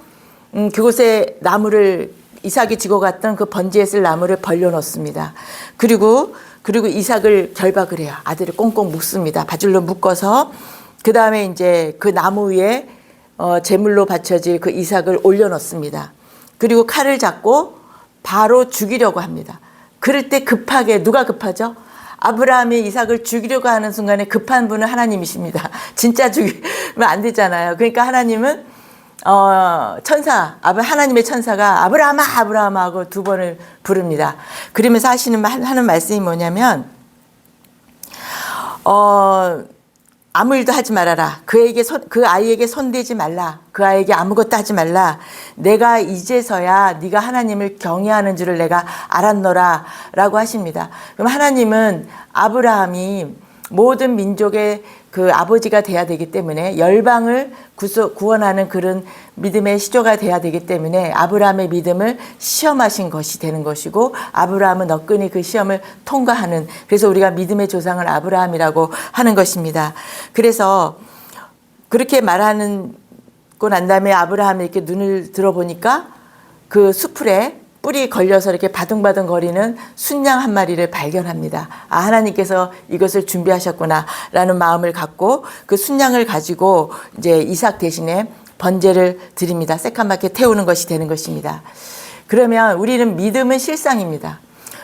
그곳에 나무를, 이삭이 지고 갔던 그 번제에 쓸 나무를 벌려놓습니다. 그리고 이삭을 결박을 해요. 아들을 꽁꽁 묶습니다. 바줄로 묶어서 그 다음에 이제 그 나무 위에 제물로 바쳐질 그 이삭을 올려놓습니다. 그리고 칼을 잡고 바로 죽이려고 합니다. 그럴 때 급하게, 누가 급하죠? 아브라함이 이삭을 죽이려고 하는 순간에 급한 분은 하나님이십니다. 진짜 죽이면 안 되잖아요. 그러니까 하나님은 하나님의 천사가 아브라함아 아브라함아 하고 2번을 부릅니다. 그러면서 하는 말씀이 뭐냐면 아무 일도 하지 말아라. 그 아이에게 손대지 말라. 그 아이에게 아무것도 하지 말라. 내가 이제서야 네가 하나님을 경외하는 줄을 내가 알았노라 라고 하십니다. 그럼 하나님은 아브라함이 모든 민족의 그 아버지가 돼야 되기 때문에, 열방을 구원하는 그런 믿음의 시조가 돼야 되기 때문에 아브라함의 믿음을 시험하신 것이 되는 것이고, 아브라함은 너끈히 그 시험을 통과하는, 그래서 우리가 믿음의 조상을 아브라함이라고 하는 것입니다. 그래서 그렇게 말하고 난 다음에 아브라함이 이렇게 눈을 들어보니까 그 수풀에 뿔이 걸려서 이렇게 바둥바둥 거리는 순양 한 마리를 발견합니다. 아, 하나님께서 이것을 준비하셨구나 라는 마음을 갖고 그 순양을 가지고 이제 이삭 대신에 번제를 드립니다. 새까맣게 태우는 것이 되는 것입니다. 그러면 우리는 믿음은 실상입니다.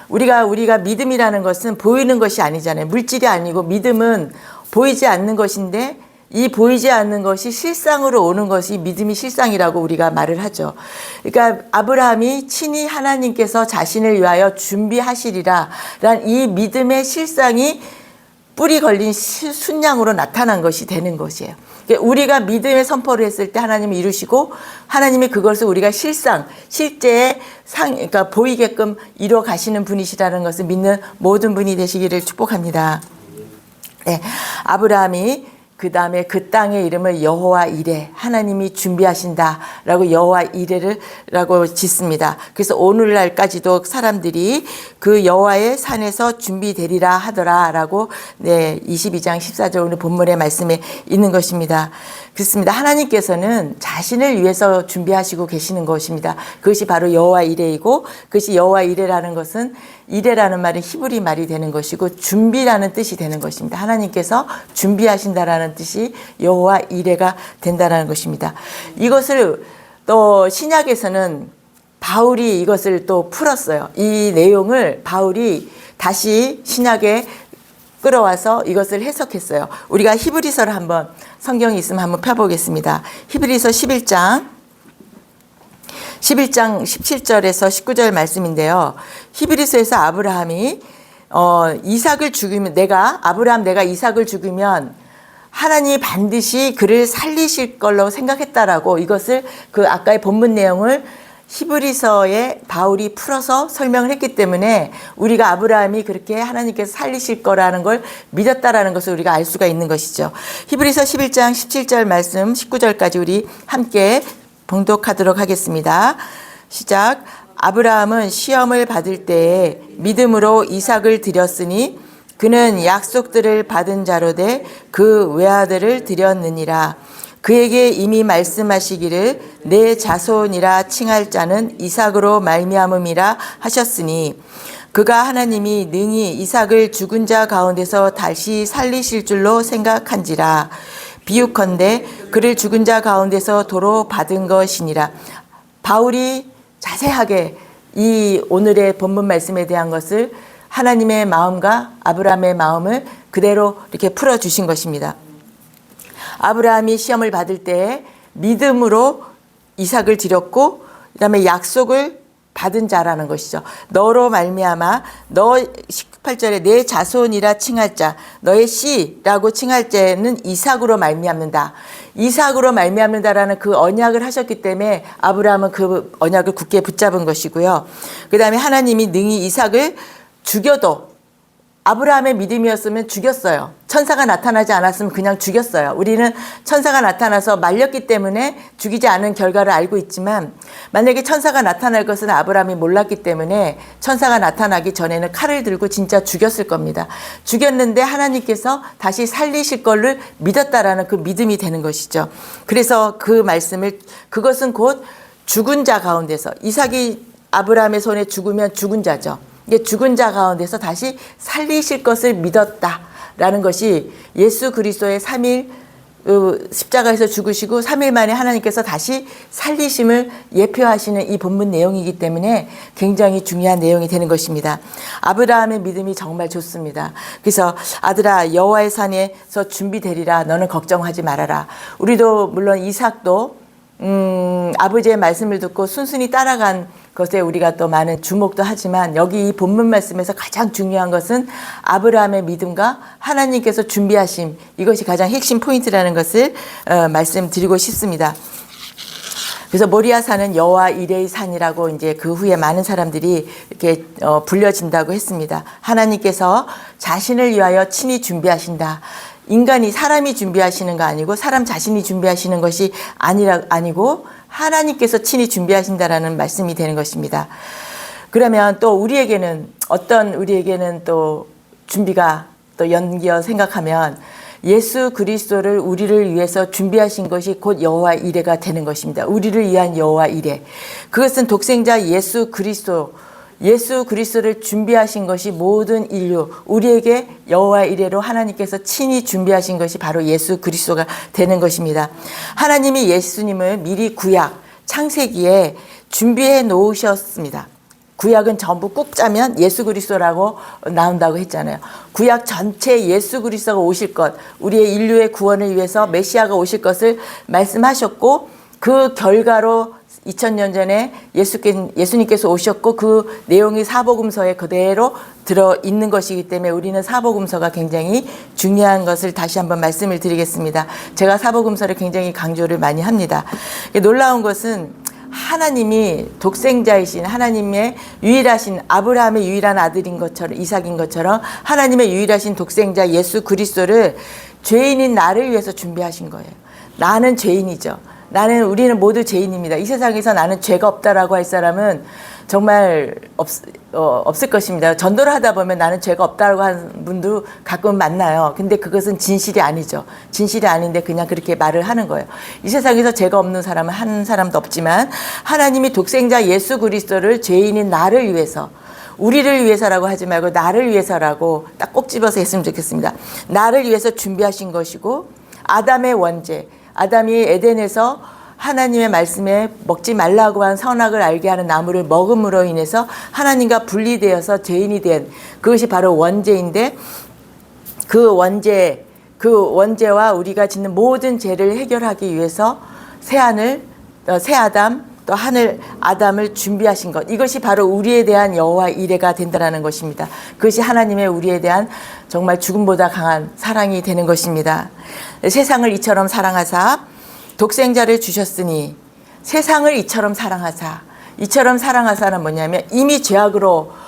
우리가 믿음이라는 것은 보이는 것이 아니잖아요. 물질이 아니고 믿음은 보이지 않는 것인데 이 보이지 않는 것이 실상으로 오는 것이 믿음이 실상이라고 우리가 말을 하죠. 그러니까 아브라함이 친히 하나님께서 자신을 위하여 준비하시리라 라는 이 믿음의 실상이 뿌리 걸린 순양으로 나타난 것이 되는 것이에요. 그러니까 우리가 믿음의 선포를 했을 때 하나님이 이루시고 하나님이 그것을 우리가 실제의 그러니까 보이게끔 이루어 가시는 분이시라는 것을 믿는 모든 분이 되시기를 축복합니다. 네, 아브라함이 그 다음에 그 땅의 이름을 여호와 이레, 하나님이 준비하신다라고 여호와 이레라고 짓습니다. 그래서 오늘날까지도 사람들이 그 여호와의 산에서 준비되리라 하더라라고 22장 14절 오늘 본문의 말씀에 있는 것입니다. 그렇습니다. 하나님께서는 자신을 위해서 준비하시고 계시는 것입니다. 그것이 바로 여호와 이레이고, 그것이 여호와 이레라는 것은, 이레라는 말은 히브리 말이 되는 것이고 준비라는 뜻이 되는 것입니다. 하나님께서 준비하신다라는 뜻이 여호와 이레가 된다라는 것입니다. 이것을 또 신약에서는 바울이 이것을 또 풀었어요. 이 내용을 바울이 다시 신약에 끌어와서 이것을 해석했어요. 우리가 히브리서를 한번, 성경이 있으면 한번 펴보겠습니다. 히브리서 11장 17절에서 19절 말씀인데요. 히브리서에서 아브라함이 이삭을 죽이면, 내가 이삭을 죽이면 하나님이 반드시 그를 살리실 걸로 생각했다라고, 이것을 그 아까의 본문 내용을 히브리서에 바울이 풀어서 설명을 했기 때문에 우리가 아브라함이 그렇게 하나님께서 살리실 거라는 걸 믿었다라는 것을 우리가 알 수가 있는 것이죠. 히브리서 11장 17절 말씀 19절까지 우리 함께 봉독하도록 하겠습니다. 시작. 아브라함은 시험을 받을 때에 믿음으로 이삭을 드렸으니 그는 약속들을 받은 자로 돼 그 외아들을 드렸느니라. 그에게 이미 말씀하시기를 내 자손이라 칭할 자는 이삭으로 말미암음이라 하셨으니 그가 하나님이 능히 이삭을 죽은 자 가운데서 다시 살리실 줄로 생각한지라. 비유컨대 그를 죽은 자 가운데서 도로 받은 것이니라. 바울이 자세하게 이 오늘의 본문 말씀에 대한 것을 하나님의 마음과 아브라함의 마음을 그대로 이렇게 풀어주신 것입니다. 아브라함이 시험을 받을 때 믿음으로 이삭을 드렸고, 그 다음에 약속을 받은 자라는 것이죠. 너로 말미암아 너 18절에 내 자손이라 칭할 자, 너의 씨라고 칭할 자는 이삭으로 말미암는다. 이삭으로 말미암는다라는 그 언약을 하셨기 때문에 아브라함은 그 언약을 굳게 붙잡은 것이고요. 그 다음에 하나님이 능히 이삭을 죽여도, 아브라함의 믿음이었으면 죽였어요. 천사가 나타나지 않았으면 그냥 죽였어요. 우리는 천사가 나타나서 말렸기 때문에 죽이지 않은 결과를 알고 있지만, 만약에 천사가 나타날 것은 아브라함이 몰랐기 때문에 천사가 나타나기 전에는 칼을 들고 진짜 죽였을 겁니다. 죽였는데 하나님께서 다시 살리실 걸를 믿었다라는 그 믿음이 되는 것이죠. 그래서 그 말씀을, 그것은 곧 죽은 자 가운데서, 이삭이 아브라함의 손에 죽으면 죽은 자죠. 이게 죽은 자 가운데서 다시 살리실 것을 믿었다라는 것이 예수 그리스도의 3일 십자가에서 죽으시고 3일 만에 하나님께서 다시 살리심을 예표하시는 이 본문 내용이기 때문에 굉장히 중요한 내용이 되는 것입니다. 아브라함의 믿음이 정말 좋습니다. 그래서 아들아 여호와의 산에서 준비되리라, 너는 걱정하지 말아라. 우리도 물론 이삭도 아버지의 말씀을 듣고 순순히 따라간 것에 우리가 또 많은 주목도 하지만, 여기 이 본문 말씀에서 가장 중요한 것은 아브라함의 믿음과 하나님께서 준비하심, 이것이 가장 핵심 포인트라는 것을 말씀드리고 싶습니다. 그래서 모리아산은 여호와 이레의 산이라고 이제 그 후에 많은 사람들이 이렇게 불려진다고 했습니다. 하나님께서 자신을 위하여 친히 준비하신다. 인간이, 사람이 준비하시는 거 아니고 사람 자신이 준비하시는 것이 아니고 하나님께서 친히 준비하신다라는 말씀이 되는 것입니다. 그러면 또 우리에게는 또 준비가 또 연기어 생각하면 예수 그리스도를 우리를 위해서 준비하신 것이 곧 여호와 이레가 되는 것입니다. 우리를 위한 여호와 이레. 그것은 독생자 예수 그리스도를 준비하신 것이 모든 인류, 우리에게 여호와 이레로 하나님께서 친히 준비하신 것이 바로 예수 그리스도가 되는 것입니다. 하나님이 예수님을 미리 구약 창세기에 준비해 놓으셨습니다. 구약은 전부 꾹 짜면 예수 그리스도라고 나온다고 했잖아요. 구약 전체 예수 그리스도가 오실 것, 우리의 인류의 구원을 위해서 메시아가 오실 것을 말씀하셨고, 그 결과로 2000년 전에 예수님께서 오셨고, 그 내용이 사복음서에 그대로 들어있는 것이기 때문에 우리는 사복음서가 굉장히 중요한 것을 다시 한번 말씀을 드리겠습니다. 제가 사복음서를 굉장히 강조를 많이 합니다. 놀라운 것은 하나님이 독생자이신 하나님의 유일하신 아브라함의 유일한 아들인 것처럼, 이삭인 것처럼 하나님의 유일하신 독생자 예수 그리스도를 죄인인 나를 위해서 준비하신 거예요. 나는 죄인이죠. 우리는 모두 죄인입니다. 이 세상에서 나는 죄가 없다라고 할 사람은 정말 없을 것입니다. 전도를 하다 보면 나는 죄가 없다라고 하는 분도 가끔 만나요. 근데 그것은 진실이 아니죠. 진실이 아닌데 그냥 그렇게 말을 하는 거예요. 이 세상에서 죄가 없는 사람은 한 사람도 없지만 하나님이 독생자 예수 그리스도를 죄인인 나를 위해서, 우리를 위해서라고 하지 말고 나를 위해서라고 딱 꼭 집어서 했으면 좋겠습니다. 나를 위해서 준비하신 것이고, 아담의 원죄, 아담이 에덴에서 하나님의 말씀에 먹지 말라고 한 선악을 알게 하는 나무를 먹음으로 인해서 하나님과 분리되어서 죄인이 된, 그것이 바로 원죄인데, 그 원죄와 우리가 짓는 모든 죄를 해결하기 위해서 새 아담, 또 하늘 아담을 준비하신 것, 이것이 바로 우리에 대한 여호와 이레가 된다는 것입니다. 그것이 하나님의 우리에 대한 정말 죽음보다 강한 사랑이 되는 것입니다. 세상을 이처럼 사랑하사 독생자를 주셨으니 세상을 이처럼 사랑하사는 뭐냐면, 이미 죄악으로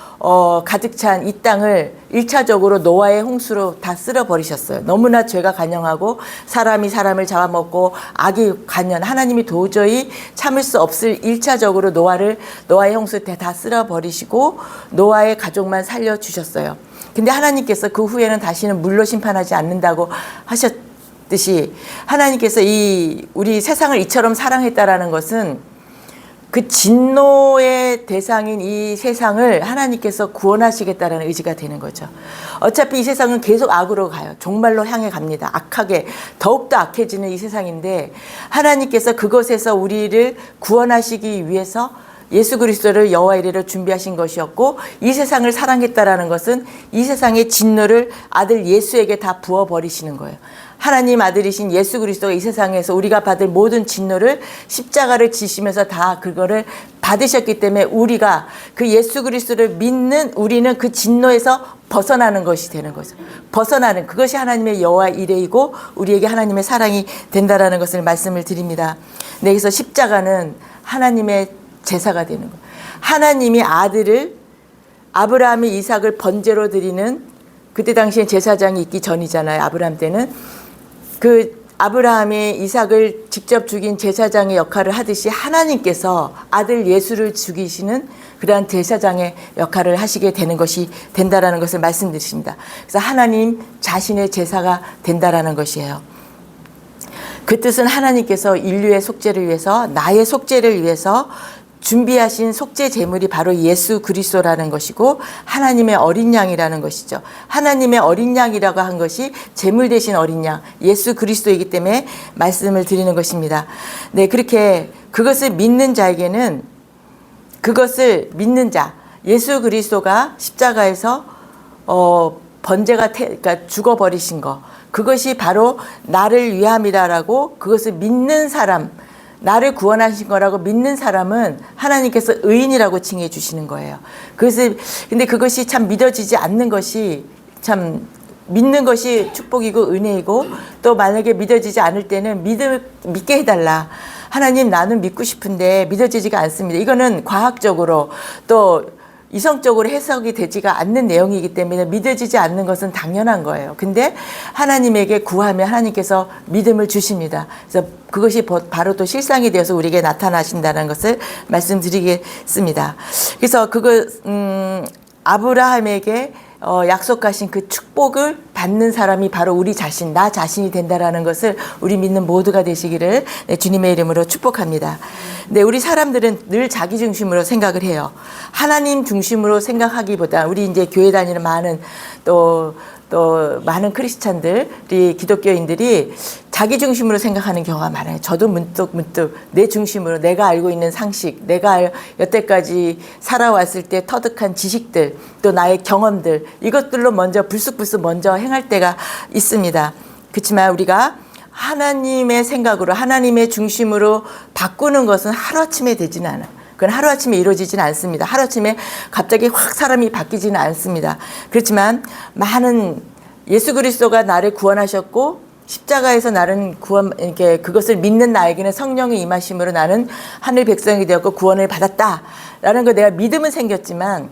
가득 찬 이 땅을 1차적으로 노아의 홍수로 다 쓸어버리셨어요. 너무나 죄가 간영하고 사람이 사람을 잡아먹고 악이 간연, 하나님이 도저히 참을 수 없을 1차적으로 노아의 홍수 때 다 쓸어버리시고 노아의 가족만 살려주셨어요. 근데 하나님께서 그 후에는 다시는 물로 심판하지 않는다고 하셨듯이, 하나님께서 우리 세상을 이처럼 사랑했다라는 것은 그 진노의 대상인 이 세상을 하나님께서 구원하시겠다는 의지가 되는 거죠. 어차피 이 세상은 계속 악으로 가요. 종말로 향해 갑니다. 악하게, 더욱더 악해지는 이 세상인데, 하나님께서 그것에서 우리를 구원하시기 위해서 예수 그리스도를 여호와 이레로 준비하신 것이었고, 이 세상을 사랑했다라는 것은 이 세상의 진노를 아들 예수에게 다 부어버리시는 거예요. 하나님 아들이신 예수 그리스도가 이 세상에서 우리가 받을 모든 진노를 십자가를 지시면서 다 그거를 받으셨기 때문에, 우리가 그 예수 그리스도를 믿는 우리는 그 진노에서 벗어나는 것이 되는 거죠. 벗어나는 그것이 하나님의 여호와 이레이고 우리에게 하나님의 사랑이 된다라는 것을 말씀을 드립니다. 네, 그래서 십자가는 하나님의 제사가 되는 거예요. 하나님이 아들을, 아브라함이 이삭을 번제로 드리는, 그때 당시에 제사장이 있기 전이잖아요. 아브라함 때는 그 아브라함이 이삭을 직접 죽인 제사장의 역할을 하듯이 하나님께서 아들 예수를 죽이시는 그러한 제사장의 역할을 하시게 되는 것이 된다라는 것을 말씀드립니다. 그래서 하나님 자신의 제사가 된다라는 것이에요. 그 뜻은 하나님께서 인류의 속죄를 위해서, 나의 속죄를 위해서 준비하신 속죄 제물이 바로 예수 그리스도라는 것이고, 하나님의 어린 양이라는 것이죠. 하나님의 어린 양이라고 한 것이 제물 대신 어린 양, 예수 그리스도이기 때문에 말씀을 드리는 것입니다. 네, 그렇게 그것을 믿는 자에게는, 그것을 믿는 자, 예수 그리스도가 십자가에서 번제가 그러니까 죽어버리신 거, 그것이 바로 나를 위함이라라고, 그것을 믿는 사람, 나를 구원하신 거라고 믿는 사람은 하나님께서 의인이라고 칭해 주시는 거예요. 근데 그것이 참 믿어지지 않는 것이, 참 믿는 것이 축복이고 은혜이고, 또 만약에 믿어지지 않을 때는 믿게 해달라. 하나님, 나는 믿고 싶은데 믿어지지가 않습니다. 이거는 과학적으로 또 이성적으로 해석이 되지가 않는 내용이기 때문에 믿어지지 않는 것은 당연한 거예요. 근데 하나님에게 구하면 하나님께서 믿음을 주십니다. 그래서 그것이 바로 또 실상이 되어서 우리에게 나타나신다는 것을 말씀드리겠습니다. 그래서 아브라함에게 약속하신 그 축복을 받는 사람이 바로 우리 자신, 나 자신이 된다라는 것을 우리 믿는 모두가 되시기를 주님의 이름으로 축복합니다. 네, 우리 사람들은 늘 자기 중심으로 생각을 해요. 하나님 중심으로 생각하기보다, 우리 이제 교회 다니는 많은 또 또 많은 크리스찬들이 기독교인들이 자기 중심으로 생각하는 경우가 많아요. 저도 문득 내 중심으로 내가 알고 있는 상식, 내가 여태까지 살아왔을 때 터득한 지식들, 또 나의 경험들 이것들로 먼저 불쑥불쑥 먼저 행할 때가 있습니다. 그렇지만 우리가 하나님의 생각으로 하나님의 중심으로 바꾸는 것은 하루아침에 되지는 않아요. 그건 하루아침에 이루어지지는 않습니다. 하루아침에 갑자기 확 사람이 바뀌지는 않습니다. 그렇지만 많은 예수 그리스도가 나를 구원하셨고 십자가에서 나는 이렇게 그것을 믿는 나에게는 성령의 임하심으로 나는 하늘 백성이 되었고 구원을 받았다라는 거 내가 믿음은 생겼지만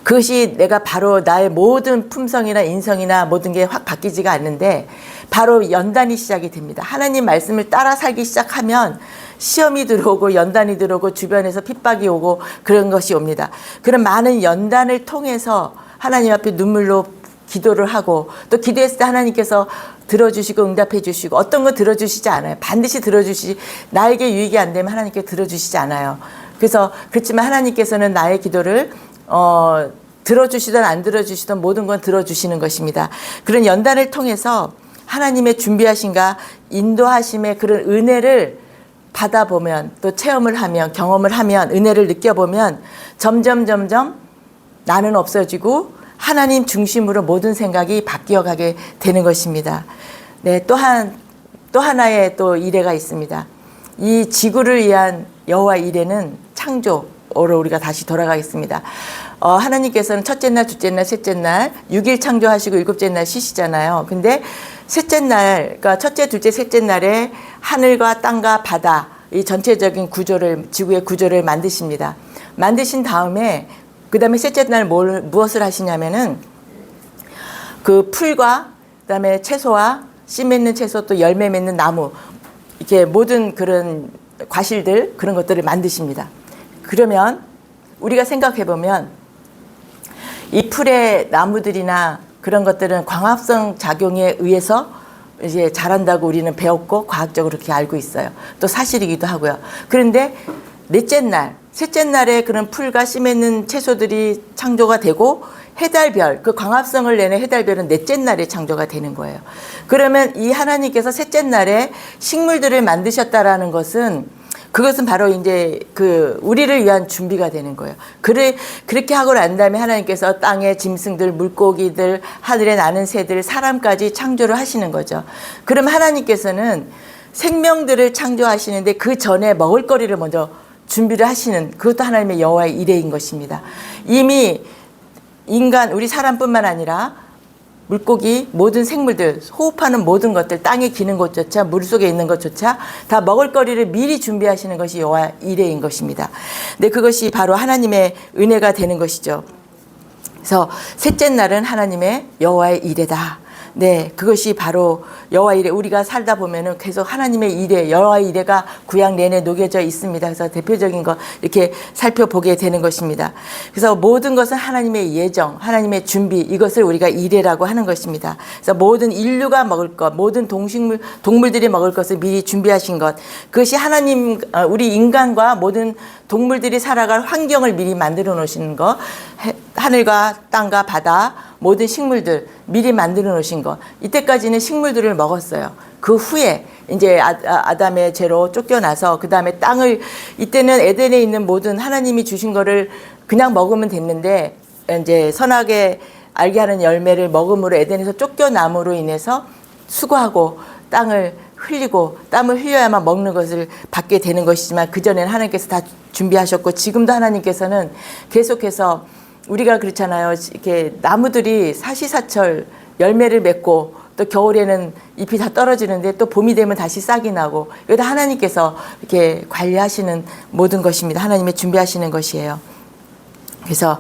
그것이 내가 바로 나의 모든 품성이나 인성이나 모든 게 확 바뀌지가 않는데 바로 연단이 시작이 됩니다. 하나님 말씀을 따라 살기 시작하면 시험이 들어오고 연단이 들어오고 주변에서 핍박이 오고 그런 것이 옵니다. 그런 많은 연단을 통해서 하나님 앞에 눈물로 기도를 하고 또 기도했을 때 하나님께서 들어주시고 응답해 주시고 어떤 거 들어주시지 않아요. 반드시 들어주시지 나에게 유익이 안 되면 하나님께 들어주시지 않아요. 그래서 그렇지만 하나님께서는 나의 기도를 들어주시든 안 들어주시든 모든 건 들어주시는 것입니다. 그런 연단을 통해서 하나님의 준비하신가 인도하심의 그런 은혜를 받아보면 또 체험을 하면 경험을 하면 은혜를 느껴보면 점점 나는 없어지고 하나님 중심으로 모든 생각이 바뀌어가게 되는 것입니다. 네, 또 하나의 또 이래가 있습니다. 이 지구를 위한 여호와 이래는 창조로 우리가 다시 돌아가겠습니다. 하나님께서는 첫째 날, 둘째 날, 셋째 날 6일 창조하시고 일곱째 날 쉬시잖아요. 근데 셋째 날, 그러니까 첫째, 둘째, 셋째 날에 하늘과 땅과 바다 이 전체적인 구조를 지구의 구조를 만드십니다. 만드신 다음에 그 다음에 셋째 날 무엇을 하시냐면은 그 풀과 그다음에 채소와 씨 맺는 채소 또 열매 맺는 나무 이렇게 모든 그런 과실들 그런 것들을 만드십니다. 그러면 우리가 생각해 보면 이 풀의 나무들이나 그런 것들은 광합성 작용에 의해서 이제 자란다고 우리는 배웠고 과학적으로 그렇게 알고 있어요. 또 사실이기도 하고요. 그런데 넷째 날, 셋째 날에 그런 풀과 씨 맺는 채소들이 창조가 되고 해달별, 그 광합성을 내는 해달별은 넷째 날에 창조가 되는 거예요. 그러면 이 하나님께서 셋째 날에 식물들을 만드셨다라는 것은 그것은 바로 이제 그 우리를 위한 준비가 되는 거예요. 그렇게 하고 난 다음에 하나님께서 땅의 짐승들, 물고기들, 하늘에 나는 새들, 사람까지 창조를 하시는 거죠. 그럼 하나님께서는 생명들을 창조하시는데 그 전에 먹을거리를 먼저 준비를 하시는 그것도 하나님의 여호와의 이레인 것입니다. 이미 인간, 우리 사람뿐만 아니라 물고기, 모든 생물들, 호흡하는 모든 것들, 땅에 기는 것조차, 물속에 있는 것조차 다 먹을거리를 미리 준비하시는 것이 여호와 이레인 것입니다. 근데 그것이 바로 하나님의 은혜가 되는 것이죠. 그래서 셋째 날은 하나님의 여호와의 이레다. 네, 그것이 바로 여호와 이레. 우리가 살다 보면은 계속 하나님의 이레, 여호와 이레가 구약 내내 녹여져 있습니다. 그래서 대표적인 거 이렇게 살펴보게 되는 것입니다. 그래서 모든 것은 하나님의 예정, 하나님의 준비, 이것을 우리가 이레라고 하는 것입니다. 그래서 모든 인류가 먹을 것, 모든 동물들이 먹을 것을 미리 준비하신 것, 그것이 하나님, 우리 인간과 모든 동물들이 살아갈 환경을 미리 만들어 놓으신 것, 하늘과 땅과 바다, 모든 식물들 미리 만들어 놓으신 것. 이때까지는 식물들을 먹었어요. 그 후에 이제 아담의 죄로 쫓겨나서 그 다음에 땅을, 이때는 에덴에 있는 모든 하나님이 주신 거를 그냥 먹으면 됐는데 이제 선하게 알게 하는 열매를 먹음으로 에덴에서 쫓겨남으로 인해서 수고하고 땅을 흘리고 땀을 흘려야만 먹는 것을 받게 되는 것이지만 그전에는 하나님께서 다 준비하셨고 지금도 하나님께서는 계속해서 우리가 그렇잖아요. 이렇게 나무들이 사시사철 열매를 맺고 또 겨울에는 잎이 다 떨어지는데 또 봄이 되면 다시 싹이 나고 이것도 하나님께서 이렇게 관리하시는 모든 것입니다. 하나님의 준비하시는 것이에요. 그래서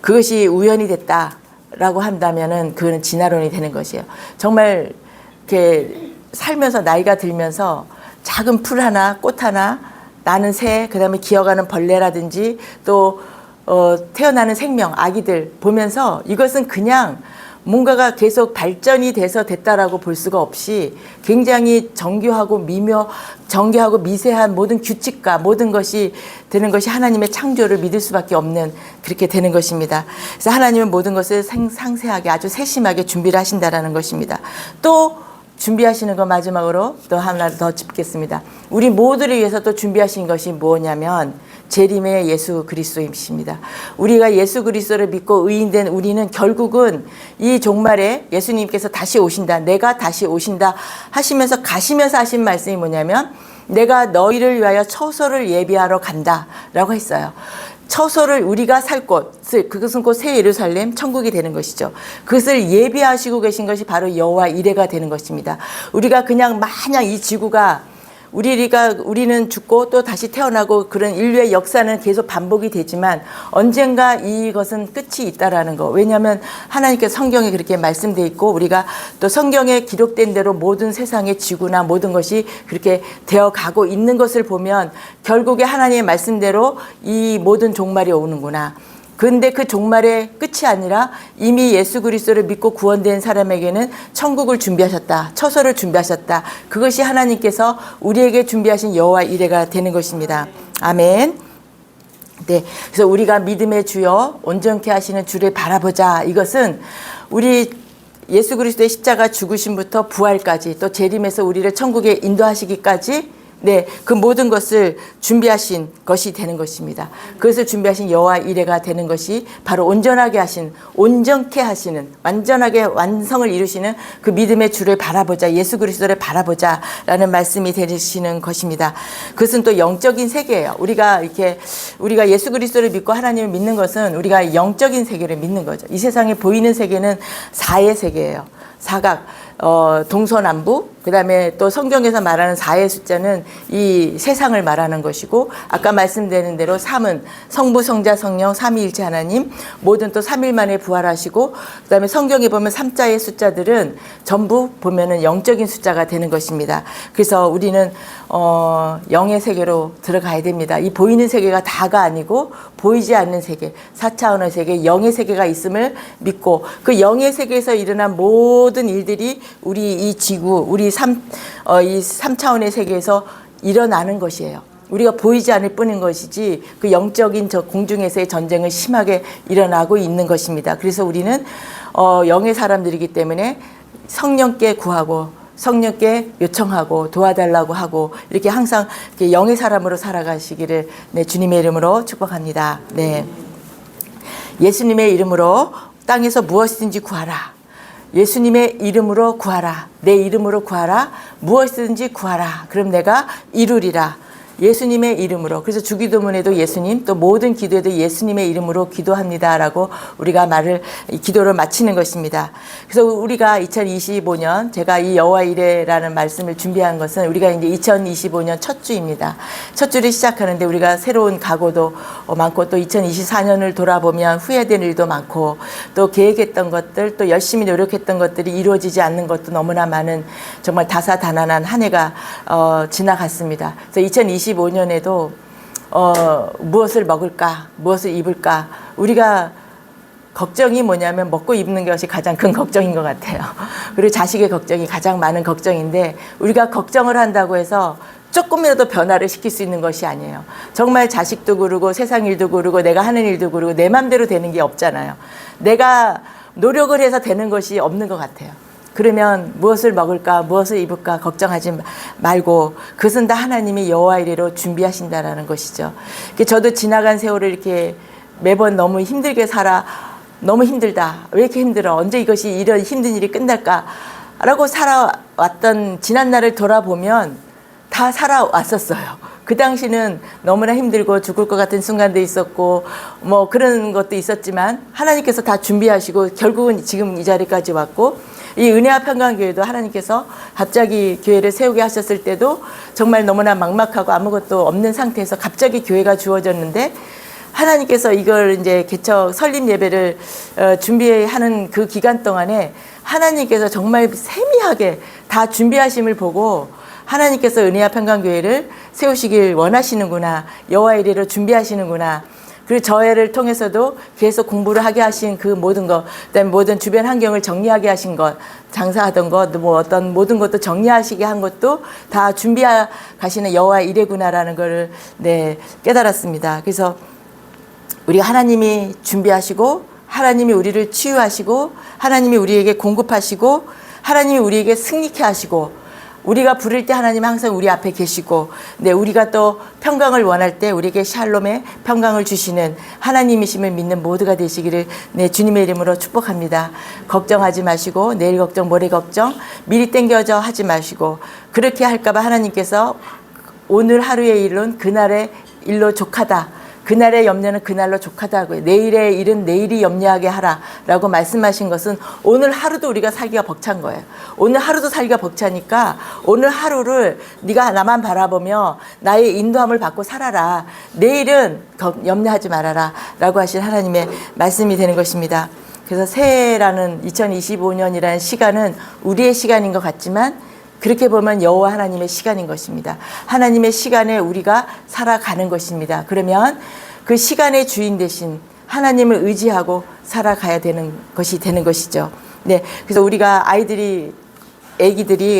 그것이 우연이 됐다라고 한다면은 그거는 진화론이 되는 것이에요. 정말 이렇게 살면서 나이가 들면서 작은 풀 하나, 꽃 하나, 나는 새, 그다음에 기어가는 벌레라든지 또 태어나는 생명, 아기들 보면서 이것은 그냥 뭔가가 계속 발전이 돼서 됐다라고 볼 수가 없이 굉장히 정교하고 정교하고 미세한 모든 규칙과 모든 것이 되는 것이 하나님의 창조를 믿을 수밖에 없는 그렇게 되는 것입니다. 그래서 하나님은 모든 것을 상세하게 아주 세심하게 준비를 하신다라는 것입니다. 또 준비하시는 거 마지막으로 또 하나 더 짚겠습니다. 우리 모두를 위해서 또 준비하신 것이 뭐냐면 재림의 예수 그리스도이십니다. 우리가 예수 그리스도를 믿고 의인된 우리는 결국은 이 종말에 예수님께서 다시 오신다, 내가 다시 오신다 하시면서 가시면서 하신 말씀이 뭐냐면 내가 너희를 위하여 처소를 예비하러 간다라고 했어요. 처소를 우리가 살 곳을, 그것은 곧 새 예루살렘 천국이 되는 것이죠. 그것을 예비하시고 계신 것이 바로 여호와 이레가 되는 것입니다. 우리가 그냥 마냥 이 지구가 우리는 죽고 또 다시 태어나고 그런 인류의 역사는 계속 반복이 되지만 언젠가 이것은 끝이 있다라는 거. 왜냐하면 하나님께서 성경에 그렇게 말씀되어 있고 우리가 또 성경에 기록된 대로 모든 세상의 지구나 모든 것이 그렇게 되어가고 있는 것을 보면 결국에 하나님의 말씀대로 이 모든 종말이 오는구나. 근데 그 종말의 끝이 아니라 이미 예수 그리스도를 믿고 구원된 사람에게는 천국을 준비하셨다. 처소를 준비하셨다. 그것이 하나님께서 우리에게 준비하신 여호와 이레가 되는 것입니다. 아멘. 네. 그래서 우리가 믿음의 주여 온전케 하시는 주를 바라보자. 이것은 우리 예수 그리스도의 십자가 죽으심부터 부활까지 또 재림에서 우리를 천국에 인도하시기까지 네, 그 모든 것을 준비하신 것이 되는 것입니다. 그것을 준비하신 여호와 이레가 되는 것이 바로 온전하게 하신, 온전케 하시는, 완전하게 완성을 이루시는 그 믿음의 주를 바라보자, 예수 그리스도를 바라보자라는 말씀이 되시는 것입니다. 그것은 또 영적인 세계예요. 우리가 예수 그리스도를 믿고 하나님을 믿는 것은 우리가 영적인 세계를 믿는 거죠. 이 세상에 보이는 세계는 사의 세계예요. 사각, 동서남북, 그 다음에 또 성경에서 말하는 4의 숫자는 이 세상을 말하는 것이고, 아까 말씀드린 대로 3은 성부, 성자, 성령, 삼위일체 하나님, 모든 또 3일 만에 부활하시고, 그 다음에 성경에 보면 3자의 숫자들은 전부 보면은 영적인 숫자가 되는 것입니다. 그래서 우리는 영의 세계로 들어가야 됩니다. 이 보이는 세계가 다가 아니고 보이지 않는 세계, 4차원의 세계, 영의 세계가 있음을 믿고 그 영의 세계에서 일어난 모든 일들이 우리 이 지구, 우리 이 3차원의 세계에서 일어나는 것이에요. 우리가 보이지 않을 뿐인 것이지 그 영적인 저 공중에서의 전쟁은 심하게 일어나고 있는 것입니다. 그래서 우리는 영의 사람들이기 때문에 성령께 구하고 성령께 요청하고 도와달라고 하고 이렇게 항상 이렇게 영의 사람으로 살아가시기를 네, 주님의 이름으로 축복합니다. 네, 예수님의 이름으로 땅에서 무엇이든지 구하라. 예수님의 이름으로 구하라. 내 이름으로 구하라. 무엇이든지 구하라. 그럼 내가 이루리라. 예수님의 이름으로. 그래서 주기도문에도 예수님, 또 모든 기도에도 예수님의 이름으로 기도합니다라고 우리가 기도를 마치는 것입니다. 그래서 우리가 2025년 제가 이 여호와 이레라는 말씀을 준비한 것은 우리가 이제 2025년 첫 주입니다. 첫 주를 시작하는데 우리가 새로운 각오도 많고 또 2024년을 돌아보면 후회된 일도 많고 또 계획했던 것들 또 열심히 노력했던 것들이 이루어지지 않는 것도 너무나 많은 정말 다사다난한 한 해가 지나갔습니다. 그래서 2025년에도 무엇을 먹을까, 무엇을 입을까. 우리가 걱정이 뭐냐면 먹고 입는 것이 가장 큰 걱정인 것 같아요. 그리고 자식의 걱정이 가장 많은 걱정인데 우리가 걱정을 한다고 해서 조금이라도 변화를 시킬 수 있는 것이 아니에요. 정말 자식도 그러고 세상 일도 그러고 내가 하는 일도 그러고 내 맘대로 되는 게 없잖아요. 내가 노력을 해서 되는 것이 없는 것 같아요. 그러면 무엇을 먹을까, 무엇을 입을까 걱정하지 말고 그것은 다 하나님이 여호와 이레로 준비하신다라는 것이죠. 저도 지나간 세월을 이렇게 매번 너무 힘들게 너무 힘들다. 왜 이렇게 힘들어? 언제 이것이 이런 힘든 일이 끝날까? 라고 살아왔던 지난 날을 돌아보면 다 살아왔었어요. 그 당시는 너무나 힘들고 죽을 것 같은 순간도 있었고 뭐 그런 것도 있었지만 하나님께서 다 준비하시고 결국은 지금 이 자리까지 왔고 이 은혜와 평강교회도 하나님께서 갑자기 교회를 세우게 하셨을 때도 정말 너무나 막막하고 아무것도 없는 상태에서 갑자기 교회가 주어졌는데 하나님께서 이걸 이제 개척 설립 예배를 준비하는 그 기간 동안에 하나님께서 정말 세미하게 다 준비하심을 보고 하나님께서 은혜와 평강교회를 세우시길 원하시는구나. 여호와 이레로 준비하시는구나. 그리고 저해를 통해서도 계속 공부를 하게 하신 그 모든 것, 그다음에 모든 주변 환경을 정리하게 하신 것, 장사하던 것, 뭐 어떤 모든 것도 정리하시게 한 것도 다 준비하 가시는 여호와의 이레구나라는 것을 네, 깨달았습니다. 그래서 우리가 하나님이 준비하시고 하나님이 우리를 치유하시고 하나님이 우리에게 공급하시고 하나님이 우리에게 승리케 하시고 우리가 부를 때 하나님 항상 우리 앞에 계시고 네, 우리가 또 평강을 원할 때 우리에게 샬롬의 평강을 주시는 하나님이심을 믿는 모두가 되시기를 네, 주님의 이름으로 축복합니다. 걱정하지 마시고 내일 걱정 모레 걱정 미리 땡겨져 하지 마시고 그렇게 할까 봐 하나님께서 오늘 하루의 일은 그날의 일로 족하다. 그날의 염려는 그날로 족하다고요. 내일의 일은 내일이 염려하게 하라라고 말씀하신 것은 오늘 하루도 우리가 살기가 벅찬 거예요. 오늘 하루도 살기가 벅차니까 오늘 하루를 네가 나만 바라보며 나의 인도함을 받고 살아라. 내일은 염려하지 말아라 라고 하신 하나님의 말씀이 되는 것입니다. 그래서 새해라는 2025년이라는 시간은 우리의 시간인 것 같지만 그렇게 보면 여호와 하나님의 시간인 것입니다. 하나님의 시간에 우리가 살아가는 것입니다. 그러면 그 시간의 주인 대신 하나님을 의지하고 살아가야 되는 것이 되는 것이죠. 네, 그래서 우리가 아기들이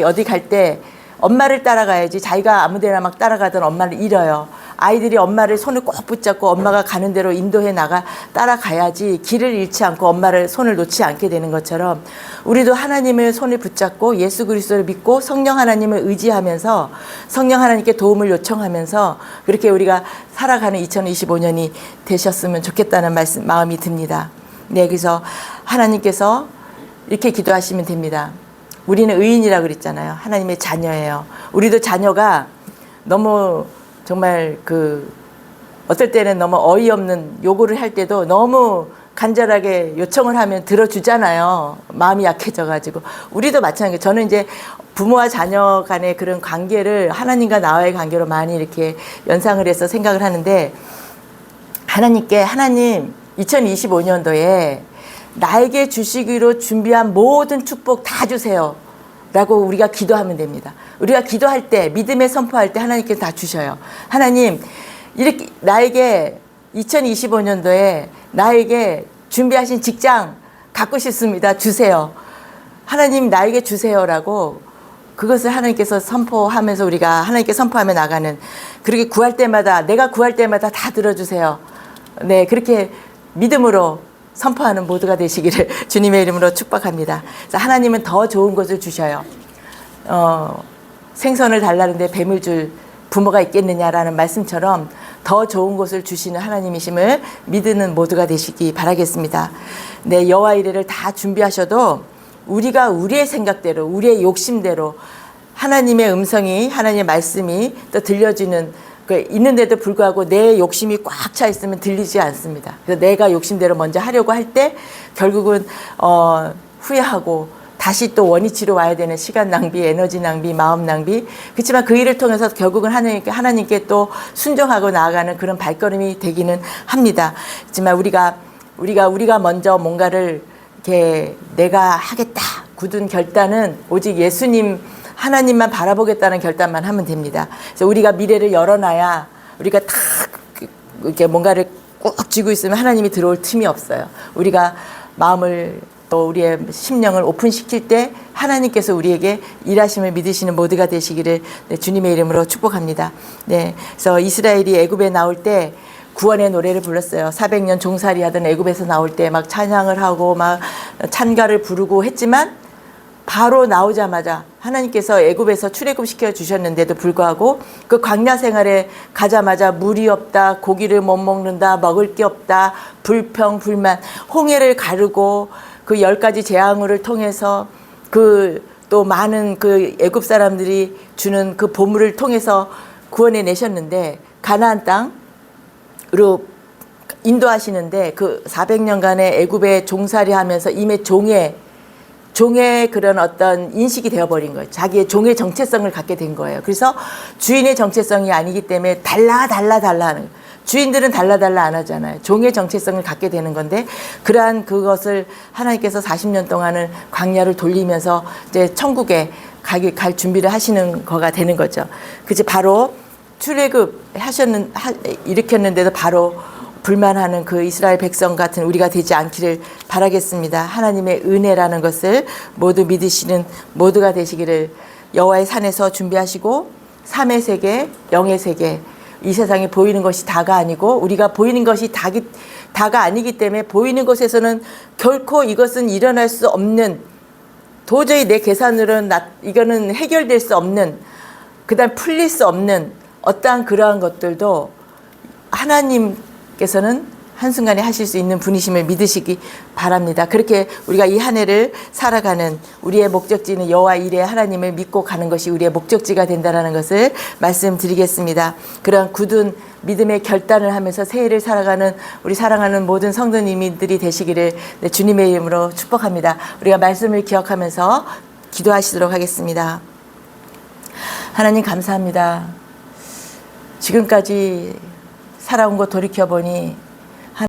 어디 갈 때 엄마를 따라가야지 자기가 아무데나 막 따라가던 엄마를 잃어요. 아이들이 엄마를 손을 꼭 붙잡고 엄마가 가는 대로 인도해 따라가야지 길을 잃지 않고 엄마를 손을 놓지 않게 되는 것처럼 우리도 하나님의 손을 붙잡고 예수 그리스도를 믿고 성령 하나님을 의지하면서 성령 하나님께 도움을 요청하면서 그렇게 우리가 살아가는 2025년이 되셨으면 좋겠다는 마음이 듭니다. 네, 그래서 하나님께서 이렇게 기도하시면 됩니다. 우리는 의인이라고 그랬잖아요. 하나님의 자녀예요. 우리도 자녀가 너무 정말 어떨 때는 너무 어이없는 요구를 할 때도 너무 간절하게 요청을 하면 들어주잖아요. 마음이 약해져가지고. 우리도 마찬가지예요. 저는 이제 부모와 자녀 간의 그런 관계를 하나님과 나와의 관계로 많이 이렇게 연상을 해서 생각을 하는데 하나님 2025년도에 나에게 주시기로 준비한 모든 축복 다 주세요. 라고 우리가 기도하면 됩니다. 우리가 기도할 때, 믿음의 선포할 때 하나님께서 다 주셔요. 하나님, 이렇게 나에게 2025년도에 나에게 준비하신 직장 갖고 싶습니다. 주세요. 하나님 나에게 주세요라고 그것을 하나님께서 선포하면서 우리가 하나님께 선포하며 나가는 그렇게 내가 구할 때마다 다 들어주세요. 네, 그렇게 믿음으로 선포하는 모두가 되시기를 주님의 이름으로 축복합니다. 그래서 하나님은 더 좋은 것을 주셔요. 생선을 달라는데 뱀을 줄 부모가 있겠느냐라는 말씀처럼 더 좋은 것을 주시는 하나님이심을 믿는 모두가 되시기 바라겠습니다. 네, 여호와 이레를 다 준비하셔도 우리가 우리의 생각대로 우리의 욕심대로 하나님의 음성이 하나님의 말씀이 또 들려지는 있는데도 불구하고 내 욕심이 꽉 차 있으면 들리지 않습니다. 그래서 내가 욕심대로 먼저 하려고 할 때 결국은 후회하고 다시 또 원위치로 와야 되는 시간 낭비, 에너지 낭비, 마음 낭비. 그렇지만 그 일을 통해서 결국은 하나님께 또 순종하고 나아가는 그런 발걸음이 되기는 합니다. 하지만 우리가 먼저 뭔가를 이렇게 내가 하겠다 굳은 결단은 오직 예수님 하나님만 바라보겠다는 결단만 하면 됩니다. 그래서 우리가 미래를 열어놔야 우리가 딱 이렇게 뭔가를 꼭 쥐고 있으면 하나님이 들어올 틈이 없어요. 우리가 마음을 또 우리의 심령을 오픈시킬 때 하나님께서 우리에게 일하심을 믿으시는 모두가 되시기를 주님의 이름으로 축복합니다. 네, 그래서 이스라엘이 애굽에 나올 때 구원의 노래를 불렀어요. 400년 종살이 하던 애굽에서 나올 때 막 찬양을 하고 막 찬가를 부르고 했지만 바로 나오자마자 하나님께서 애굽에서 출애굽시켜 주셨는데도 불구하고 그 광야 생활에 가자마자 물이 없다, 고기를 못 먹는다, 먹을 게 없다, 불평, 불만, 홍해를 가르고 그 10가지 재앙을 통해서 또 많은 그 애굽 사람들이 주는 그 보물을 통해서 구원해 내셨는데 가나안 땅으로 인도하시는데 그 400년간의 애굽에 종살이 하면서 이미 종의 그런 어떤 인식이 되어버린 거예요. 자기의 종의 정체성을 갖게 된 거예요. 그래서 주인의 정체성이 아니기 때문에 달라 하는 거예요. 주인들은 달라 안 하잖아요. 종의 정체성을 갖게 되는 건데 그러한 그것을 하나님께서 40년 동안은 광야를 돌리면서 이제 천국에 갈 준비를 하시는 거가 되는 거죠. 그치 바로 출애굽 일으켰는데도 바로 불만하는 그 이스라엘 백성 같은 우리가 되지 않기를 바라겠습니다. 하나님의 은혜라는 것을 모두 믿으시는 모두가 되시기를 여호와의 산에서 준비하시고 삼의 세계, 영의 세계, 이 세상에 보이는 것이 다가 아니고 우리가 보이는 것이 다가 아니기 때문에 보이는 것에서는 결코 이것은 일어날 수 없는, 도저히 내 계산으로는 이거는 해결될 수 없는, 그다음 풀릴 수 없는 어떠한 그러한 것들도 하나님께서는 한순간에 하실 수 있는 분이심을 믿으시기 바랍니다. 그렇게 우리가 이 한 해를 살아가는 우리의 목적지는 여호와 이레 하나님을 믿고 가는 것이 우리의 목적지가 된다는 것을 말씀드리겠습니다. 그런 굳은 믿음의 결단을 하면서 새해를 살아가는 우리 사랑하는 모든 성도님들이 되시기를 주님의 이름으로 축복합니다. 우리가 말씀을 기억하면서 기도하시도록 하겠습니다. 하나님 감사합니다. 지금까지 살아온 거 돌이켜보니